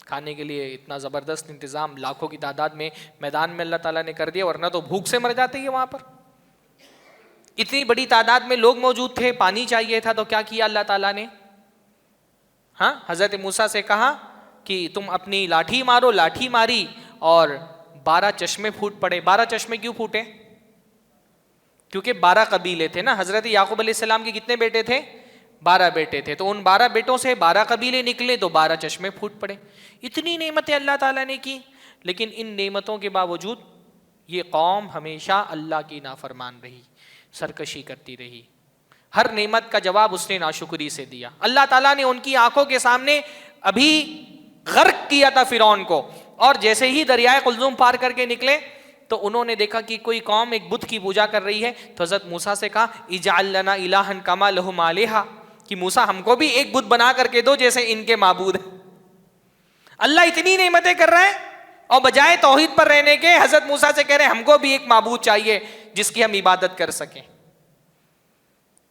کھانے کے لیے اتنا زبردست انتظام لاکھوں کی تعداد میں میدان میں اللہ تعالیٰ نے کر دیا، ورنہ تو بھوک سے مر جاتے ہی وہاں پر۔ اتنی بڑی تعداد میں لوگ موجود تھے، پانی چاہیے تھا، تو کیا کیا اللہ تعالیٰ نے؟ ہاں، حضرت موسیٰ سے کہا کہ تم اپنی لاٹھی مارو، لاٹھی ماری اور 12 چشمے پھوٹ پڑے۔ 12 چشمے کیوں پھوٹے؟ کیونکہ 12 قبیلے تھے نا۔ حضرت یعقوب علیہ السلام کے کتنے بیٹے تھے؟ 12 بیٹے تھے، تو ان 12 بیٹوں سے 12 قبیلے نکلے تو 12 چشمے پھوٹ پڑے۔ اتنی نعمتیں اللہ تعالیٰ نے کی، لیکن ان نعمتوں کے باوجود یہ قوم ہمیشہ اللہ کی نافرمان رہی، سرکشی کرتی رہی۔ ہر نعمت کا جواب اس نے ناشکری سے دیا۔ اللہ تعالیٰ نے ان کی آنکھوں کے سامنے ابھی غرق کیا تھا فرعون کو، اور جیسے ہی دریائے قلزم پار کر کے نکلے تو انہوں نے دیکھا کہ کوئی قوم ایک بت کی پوجا کر رہی ہے، تو حضرت موسیٰ سے کہا اجعل لنا الہا کما لہم آلہہ، کہ موسیٰ ہم کو بھی ایک بت بنا کر کے دو جیسے ان کے معبود ہیں۔ اللہ اتنی نعمتیں کر رہے ہیں اور بجائے توحید پر رہنے کے حضرت موسیٰ سے کہہ رہے ہیں ہم کو بھی ایک معبود چاہیے جس کی ہم عبادت کر سکیں۔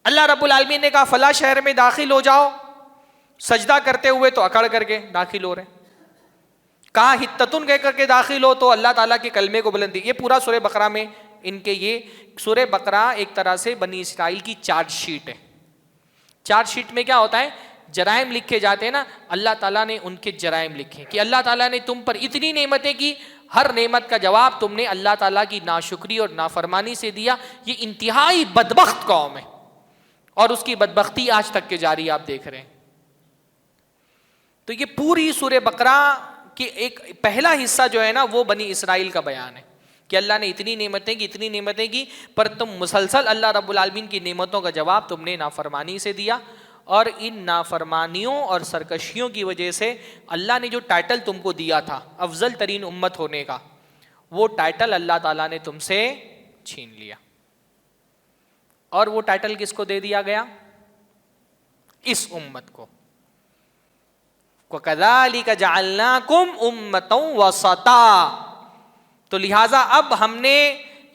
اللہ رب العالمین نے کہا فلاں شہر میں داخل ہو جاؤ، سجدہ کرتے ہوئے تو اکڑ کر کے داخل ہو رہے ہیں، کہا ہتتن کہہ کر کے داخل ہو تو اللہ تعالیٰ کے کلمے کو بلندی. یہ پورا سورہ بقرہ میں ان کے یہ سورہ بقرہ ایک طرح سے بنی اسرائیل کی چارج شیٹ ہے. چارج شیٹ میں کیا ہوتا ہے؟ جرائم لکھے جاتے ہیں نا, اللہ تعالیٰ نے ان کے جرائم لکھے کہ اللہ تعالیٰ نے تم پر اتنی نعمتیں کی, ہر نعمت کا جواب تم نے اللہ تعالیٰ کی ناشکری اور نافرمانی سے دیا. یہ انتہائی بدبخت قوم ہے اور اس کی بدبختی آج تک کے جاری آپ دیکھ رہے ہیں. تو یہ پوری سورہ بقرہ کی ایک پہلا حصہ جو ہے نا وہ بنی اسرائیل کا بیان ہے کہ اللہ نے اتنی نعمتیں کی پر تم مسلسل اللہ رب العالمین کی نعمتوں کا جواب تم نے نافرمانی سے دیا, اور ان نافرمانیوں اور سرکشیوں کی وجہ سے اللہ نے جو ٹائٹل تم کو دیا تھا افضل ترین امت ہونے کا, وہ ٹائٹل اللہ تعالیٰ نے تم سے چھین لیا. اور وہ ٹائٹل کس کو دے دیا گیا؟ اس امت کو. وَكَذَلِكَ جَعَلْنَاكُمْ أُمَّةً وَسَطًا. تو لہٰذا اب ہم نے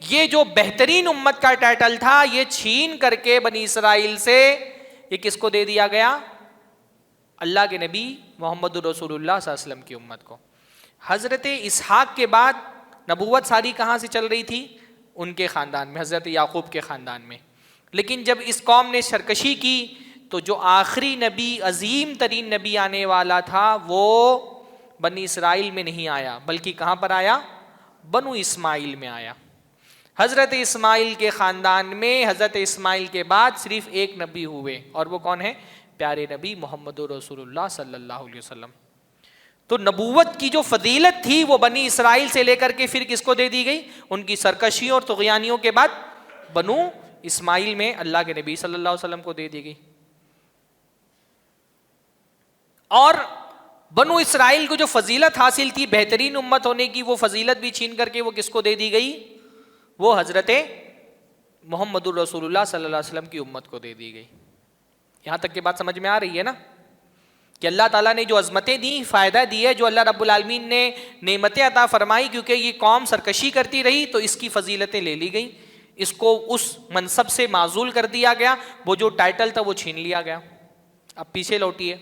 یہ جو بہترین امت کا ٹائٹل تھا یہ چھین کر کے بنی اسرائیل سے یہ کس کو دے دیا گیا؟ اللہ کے نبی محمد رسول اللہ صلی اللہ علیہ وسلم کی امت کو. حضرت اسحاق کے بعد نبوت ساری کہاں سے چل رہی تھی؟ ان کے خاندان میں, حضرت یعقوب کے خاندان میں. لیکن جب اس قوم نے سرکشی کی تو جو آخری نبی, عظیم ترین نبی آنے والا تھا وہ بنی اسرائیل میں نہیں آیا بلکہ کہاں پر آیا؟ بنو اسماعیل میں آیا. حضرت اسماعیل کے خاندان میں حضرت اسماعیل کے بعد صرف ایک نبی ہوئے, اور وہ کون ہے؟ پیارے نبی محمد رسول اللہ صلی اللہ علیہ وسلم. تو نبوت کی جو فضیلت تھی وہ بنی اسرائیل سے لے کر کے پھر کس کو دے دی گئی؟ ان کی سرکشیوں اور طغیانیوں کے بعد بنو اسماعیل میں اللہ کے نبی صلی اللہ علیہ وسلم کو دے دی گئی. اور بنو اسرائیل کو جو فضیلت حاصل تھی بہترین امت ہونے کی, وہ فضیلت بھی چھین کر کے وہ کس کو دے دی گئی؟ وہ حضرت محمد الرسول اللہ صلی اللہ علیہ وسلم کی امت کو دے دی گئی. یہاں تک کی بات سمجھ میں آ رہی ہے نا کہ اللہ تعالیٰ نے جو عظمتیں دی, فائدہ دی ہے, جو اللہ رب العالمین نے نعمتیں عطا فرمائی, کیونکہ یہ قوم سرکشی کرتی رہی تو اس کی فضیلتیں لے لی گئیں, اس کو اس منصب سے معزول کر دیا گیا, وہ جو ٹائٹل تھا وہ چھین لیا گیا. اب پیچھے لوٹیے.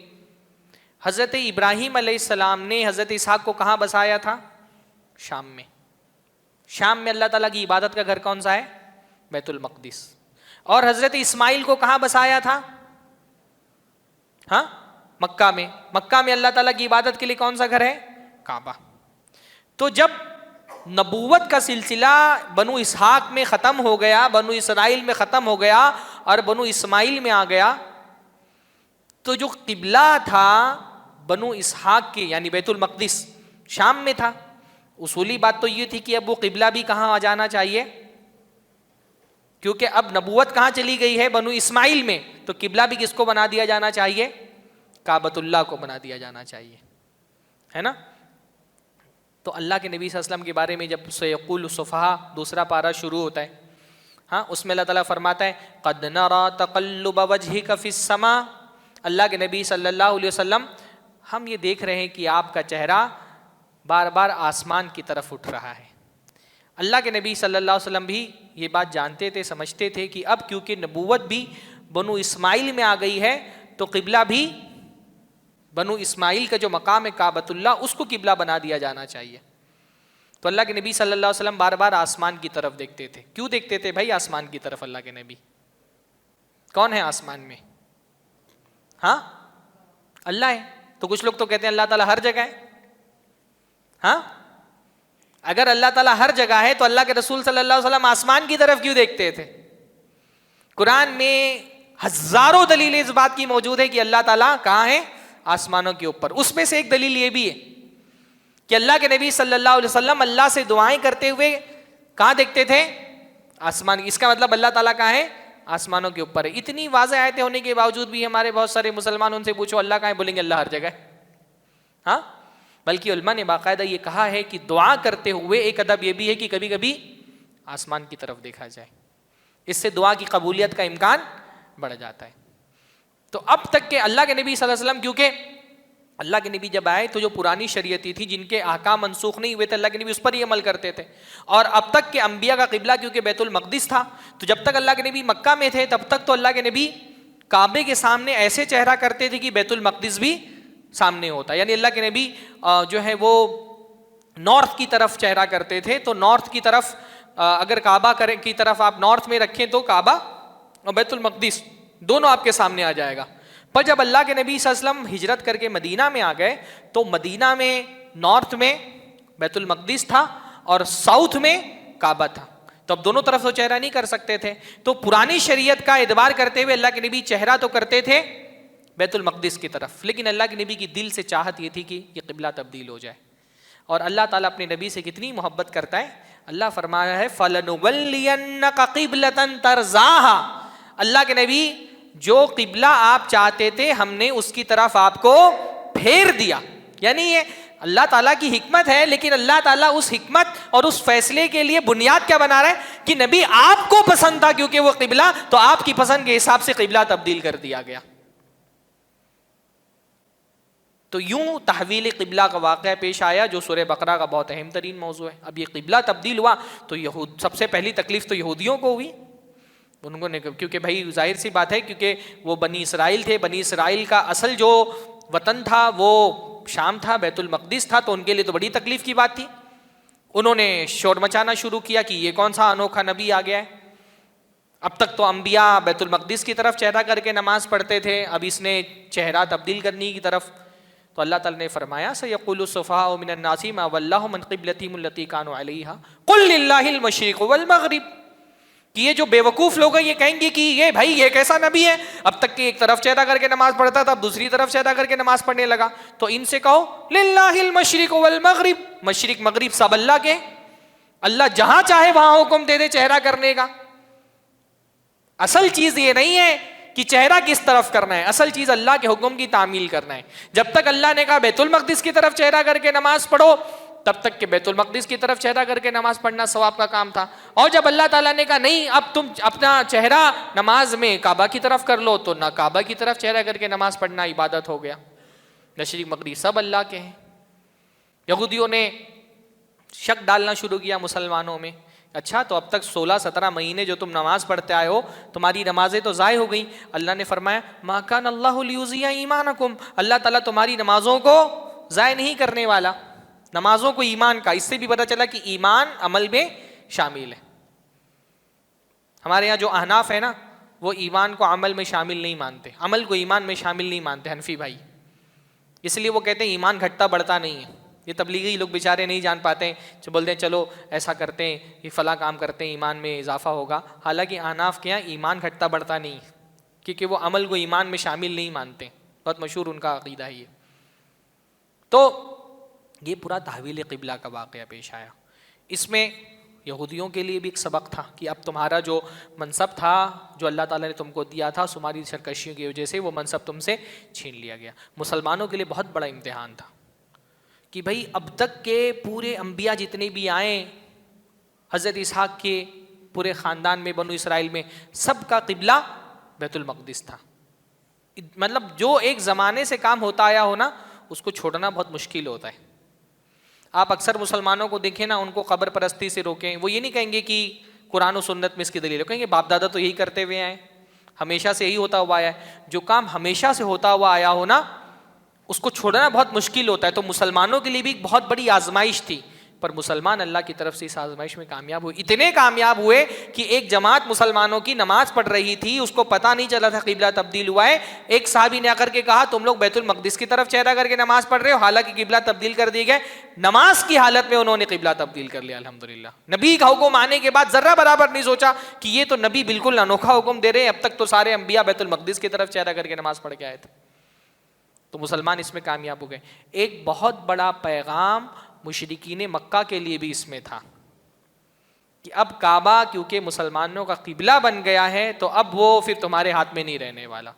حضرت ابراہیم علیہ السلام نے حضرت اسحاق کو کہاں بسایا تھا؟ شام میں. شام میں اللہ تعالیٰ کی عبادت کا گھر کون سا ہے؟ بیت المقدس. اور حضرت اسماعیل کو کہاں بسایا تھا؟ ہاں, مکہ میں. مکہ میں اللہ تعالیٰ کی عبادت کے لیے کون سا گھر ہے؟ کعبہ. تو جب نبوت کا سلسلہ بنو اسحاق میں ختم ہو گیا, بنو اسرائیل میں ختم ہو گیا اور بنو اسماعیل میں آ گیا, تو جو قبلہ تھا بنو اسحاق کے یعنی بیت المقدس شام میں تھا. اصولی بات تو یہ تھی کہ اب وہ قبلہ بھی کہاں آ جانا چاہیے, کیونکہ اب نبوت کہاں چلی گئی ہے؟ بنو اسماعیل میں. تو قبلہ بھی کس کو بنا دیا جانا چاہیے؟ کعبۃ اللہ کو بنا دیا جانا چاہیے, ہے نا. تو اللہ کے نبی صلی اللہ علیہ وسلم کے بارے میں جب سیقول السفہاء دوسرا پارہ شروع ہوتا ہے, ہاں, اس میں اللہ تعالیٰ فرماتا ہے قد نرى تقلب وجهك في السماء. اللہ کے نبی صلی اللہ علیہ وسلم, ہم یہ دیکھ رہے ہیں کہ آپ کا چہرہ بار بار آسمان کی طرف اٹھ رہا ہے. اللہ کے نبی صلی اللہ علیہ وسلم بھی یہ بات جانتے تھے, سمجھتے تھے کہ اب کیونکہ نبوت بھی بنو اسماعیل میں آ گئی ہے تو قبلہ بھی بنو اسماعیل کا جو مقام ہے کعبۃ اللہ, اس کو قبلہ بنا دیا جانا چاہیے. تو اللہ کے نبی صلی اللہ علیہ وسلم بار بار آسمان کی طرف دیکھتے تھے. کیوں دیکھتے تھے بھائی آسمان کی طرف اللہ کے نبی؟ کون ہے آسمان میں؟ ہاں, اللہ ہے. تو کچھ لوگ تو کہتے ہیں اللہ تعالیٰ ہر جگہ ہے. ہاں, اگر اللہ تعالیٰ ہر جگہ ہے تو اللہ کے رسول صلی اللہ علیہ وسلم آسمان کی طرف کیوں دیکھتے تھے؟ قرآن میں ہزاروں دلیلیں اس بات کی موجود ہے کہ اللہ تعالیٰ کہاں ہے؟ آسمانوں کے اوپر. اس میں سے ایک دلیل یہ بھی ہے کہ اللہ کے نبی صلی اللہ علیہ وسلم اللہ سے دعائیں کرتے ہوئے کہاں دیکھتے تھے؟ آسمان. اس کا مطلب اللہ تعالیٰ کہاں ہے؟ آسمانوں کے اوپر ہے. اتنی واضح آیتیں ہونے کے باوجود بھی ہمارے بہت سارے مسلمان ان سے پوچھو اللہ کہاں ہے, بولیں گے اللہ ہر جگہ ہے. ہاں, بلکہ علماء نے باقاعدہ یہ کہا ہے کہ دعا کرتے ہوئے ایک ادب یہ بھی ہے کہ کبھی کبھی آسمان کی طرف دیکھا جائے, اس سے دعا کی قبولیت کا امکان بڑھ جاتا ہے. تو اب تک کہ اللہ کے نبی صلی اللہ علیہ وسلم, کیونکہ اللہ کے نبی جب آئے تو جو پرانی شریعتی تھی جن کے احکام منسوخ نہیں ہوئے تھے, اللہ کے نبی اس پر ہی عمل کرتے تھے. اور اب تک کے انبیاء کا قبلہ کیونکہ بیت المقدس تھا, تو جب تک اللہ کے نبی مکہ میں تھے تب تک تو اللہ کے نبی کعبے کے سامنے ایسے چہرہ کرتے تھے کہ بیت المقدس بھی سامنے ہوتا ہے. یعنی اللہ کے نبی جو ہے وہ نارتھ کی طرف چہرہ کرتے تھے, تو نارتھ کی طرف اگر کعبہ کی طرف آپ نارتھ میں رکھیں تو کعبہ اور بیت المقدس دونوں آپ کے سامنے آ جائے گا. پر جب اللہ کے نبی صلی اللہ علیہ وسلم ہجرت کر کے مدینہ میں آ گئے تو مدینہ میں نارتھ میں بیت المقدس تھا اور ساؤتھ میں کعبہ تھا, تو اب دونوں طرف تو چہرہ نہیں کر سکتے تھے. تو پرانی شریعت کا اعتبار کرتے ہوئے اللہ کے نبی چہرہ تو کرتے تھے بیت المقدس کی طرف, لیکن اللہ کے نبی کی دل سے چاہت یہ تھی کہ یہ قبلہ تبدیل ہو جائے. اور اللہ تعالیٰ اپنے نبی سے کتنی محبت کرتا ہے. اللہ فرمایا ہے فَلَنُوَلِّيَنَّكَ قِبْلَةً تَرْضَاهَا, اللہ کے نبی جو قبلہ آپ چاہتے تھے ہم نے اس کی طرف آپ کو پھیر دیا. یعنی یہ اللہ تعالیٰ کی حکمت ہے, لیکن اللہ تعالیٰ اس حکمت اور اس فیصلے کے لیے بنیاد کیا بنا رہا ہے کہ نبی آپ کو پسند تھا کیونکہ وہ قبلہ, تو آپ کی پسند کے حساب سے قبلہ تبدیل کر دیا گیا. تو یوں تحویل قبلہ کا واقعہ پیش آیا جو سورہ بقرہ کا بہت اہم ترین موضوع ہے. اب یہ قبلہ تبدیل ہوا تو سب سے پہلی تکلیف تو یہودیوں کو ہوئی, ان کو کیونکہ بھائی ظاہر سی بات ہے کیونکہ وہ بنی اسرائیل تھے, بنی اسرائیل کا اصل جو وطن تھا وہ شام تھا, بیت المقدس تھا, تو ان کے لیے تو بڑی تکلیف کی بات تھی. انہوں نے شور مچانا شروع کیا کہ یہ کون سا انوکھا نبی آ گیا ہے, اب تک تو انبیاء بیت المقدس کی طرف چہرہ کر کے نماز پڑھتے تھے, اب اس نے چہرہ تبدیل کرنے کی طرف. تو اللہ تعالیٰ نے فرمایا سَيَقُولُ السُّفَهَاءُ مِنَ النَّاسِ مَا وَلَّاهُمْ عَنْ قِبْلَتِهِمُ الَّتِي كَانُوا عَلَيْهَا قُلْ لِلَّهِ الْمَشْرِقُ وَالْمَغْرِبُ. کہ یہ جو بیوقوف لوگ ہیں یہ کہیں گے کہ یہ بھائی یہ کیسا نبی ہے, اب تک کہ ایک طرف چہرہ کر کے نماز پڑھتا تھا اب دوسری طرف چہرہ کر کے نماز پڑھنے لگا. تو ان سے کہو لِلَّهِ الْمَشْرِقُ وَالْمَغْرِبُ, مشرق مغرب سب اللہ کے, اللہ جہاں چاہے وہاں حکم دے دے چہرہ کرنے کا. اصل چیز یہ نہیں ہے کہ چہرہ کس طرف کرنا ہے, اصل چیز اللہ کے حکم کی تعمیل کرنا ہے. جب تک اللہ نے کہا بیت المقدس کی طرف چہرہ کر کے نماز پڑھو تب تک کہ بیت المقدس کی طرف چہرہ کر کے نماز پڑھنا ثواب کا کام تھا. اور جب اللہ تعالیٰ نے کہا نہیں اب تم اپنا چہرہ نماز میں کعبہ کی طرف کر لو, تو نہ کعبہ کی طرف چہرہ کر کے نماز پڑھنا عبادت ہو گیا. مشرق مغرب سب اللہ کے ہیں. یہودیوں نے شک ڈالنا شروع کیا مسلمانوں میں, اچھا تو اب تک 16-17 مہینے جو تم نماز پڑھتے آئے ہو تمہاری نمازیں تو ضائع ہو گئیں. اللہ نے فرمایا ما کان اللہ لیضیع ایمانکم, اللہ تعالیٰ تمہاری نمازوں کو ضائع نہیں کرنے والا. نمازوں کو ایمان کا, اس سے بھی پتہ چلا کہ ایمان عمل میں شامل ہے. ہمارے یہاں جو احناف ہے نا وہ ایمان کو عمل میں شامل نہیں مانتے, عمل کو ایمان میں شامل نہیں مانتے حنفی بھائی, اس لیے وہ کہتے ہیں ایمان گھٹتا بڑھتا نہیں ہے. یہ تبلیغی لوگ بیچارے نہیں جان پاتے ہیں, جو بولتے ہیں چلو ایسا کرتے ہیں یہ فلاں کام کرتے ہیں ایمان میں اضافہ ہوگا. حالانکہ احناف کے یہاں ایمان گھٹتا بڑھتا نہیں کیونکہ وہ عمل کو ایمان میں شامل نہیں مانتے, بہت مشہور ان کا عقیدہ ہے یہ. تو یہ پورا تحویل قبلہ کا واقعہ پیش آیا. اس میں یہودیوں کے لیے بھی ایک سبق تھا کہ اب تمہارا جو منصب تھا جو اللہ تعالیٰ نے تم کو دیا تھا تمہاری سرکشیوں کی وجہ سے وہ منصب تم سے چھین لیا گیا. مسلمانوں کے لیے بہت بڑا امتحان تھا کہ بھائی اب تک کے پورے انبیاء جتنے بھی آئے حضرت اسحاق کے پورے خاندان میں بنو اسرائیل میں سب کا قبلہ بیت المقدس تھا. مطلب جو ایک زمانے سے کام ہوتا آیا ہو نا اس کو چھوڑنا بہت مشکل ہوتا ہے. آپ اکثر مسلمانوں کو دیکھیں نا ان کو قبر پرستی سے روکیں, وہ یہ نہیں کہیں گے کہ قرآن و سنت میں اس کی دلیل ہے, کہیں گے باپ دادا تو یہی کرتے ہوئے آئے, ہمیشہ سے یہی ہوتا ہوا آیا ہے. جو کام ہمیشہ سے ہوتا ہوا آیا ہو نا اس کو چھوڑنا بہت مشکل ہوتا ہے. تو مسلمانوں کے لیے بھی ایک بہت بڑی آزمائش تھی, پر مسلمان اللہ کی طرف سے اس آزمائش میں کامیاب ہوئے. اتنے کامیاب ہوئے کہ ایک جماعت مسلمانوں کی نماز پڑھ رہی تھی, اس کو پتہ نہیں چلا تھا قبلہ تبدیل ہوا ہے. ایک صحابی نے آ کر کے کہا تم لوگ بیت المقدس کی طرف چہرہ کر کے نماز پڑھ رہے ہو, حالانکہ قبلہ تبدیل کر دی گئے. نماز کی حالت میں انہوں نے قبلہ تبدیل کر لیا. الحمدللہ نبی کا حکم آنے کے بعد ذرہ برابر نہیں سوچا کہ یہ تو نبی بالکل انوکھا حکم دے رہے ہیں, اب تک تو سارے انبیاء بیت المقدس کی طرف چہرہ کر کے نماز پڑھ کے آئے تھے. تو مسلمان اس میں کامیاب ہو گئے. ایک بہت بڑا پیغام مشرکین مکہ کے لیے بھی اس میں تھا کہ اب کعبہ کیونکہ مسلمانوں کا قبلہ بن گیا ہے تو اب وہ پھر تمہارے ہاتھ میں نہیں رہنے والا.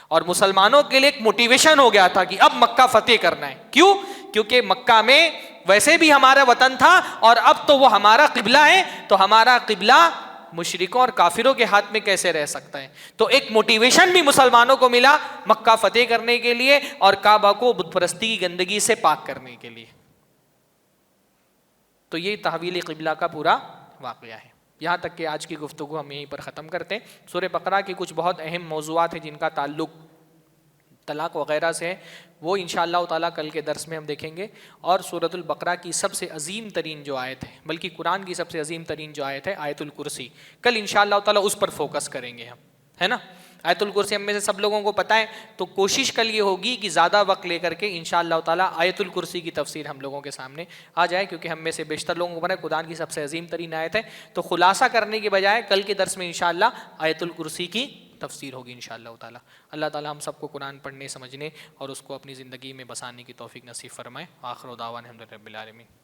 اور مسلمانوں کے لیے ایک موٹیویشن ہو گیا تھا کہ اب مکہ فتح کرنا ہے. کیوں؟ کیونکہ مکہ میں ویسے بھی ہمارا وطن تھا اور اب تو وہ ہمارا قبلہ ہے, تو ہمارا قبلہ مشرکوں اور کافروں کے ہاتھ میں کیسے رہ سکتا ہے. تو ایک موٹیویشن بھی مسلمانوں کو ملا مکہ فتح کرنے کے لیے اور کعبہ کو بت پرستی کی گندگی سے پاک کرنے کے لیے. تو یہ تحویل قبلہ کا پورا واقعہ ہے. یہاں تک کہ آج کی گفتگو ہم یہیں پر ختم کرتے ہیں. سورہ بقرہ کے کچھ بہت اہم موضوعات ہیں جن کا تعلق طلاق وغیرہ سے ہے، وہ انشاءاللہ تعالیٰ کل کے درس میں ہم دیکھیں گے. اور سورۃ البقرہ کی سب سے عظیم ترین جو آیت ہے، بلکہ قرآن کی سب سے عظیم ترین جو آیت ہے آیت الکرسی، کل انشاءاللہ تعالیٰ اس پر فوکس کریں گے ہم، ہے نا. آیت الکرسی ہم میں سے سب لوگوں کو پتہ ہے، تو کوشش کل یہ ہوگی کہ زیادہ وقت لے کر کے انشاءاللہ تعالیٰ آیت الکرسی کی تفسیر ہم لوگوں کے سامنے آ جائے، کیونکہ ہم میں سے بیشتر لوگوں کو پتہ ہے قرآن کی سب سے عظیم ترین آیت ہے. تو خلاصہ کرنے کے بجائے کل کے درس میں انشاءاللہ آیت الکرسی کی تفسیر ہوگی انشاءاللہ تعالیٰ. اللہ تعالیٰ ہم سب کو قرآن پڑھنے، سمجھنے اور اس کو اپنی زندگی میں بسانے کی توفیق نصیب فرمائے. آخر دعوانا الحمدللہ رب العالمین.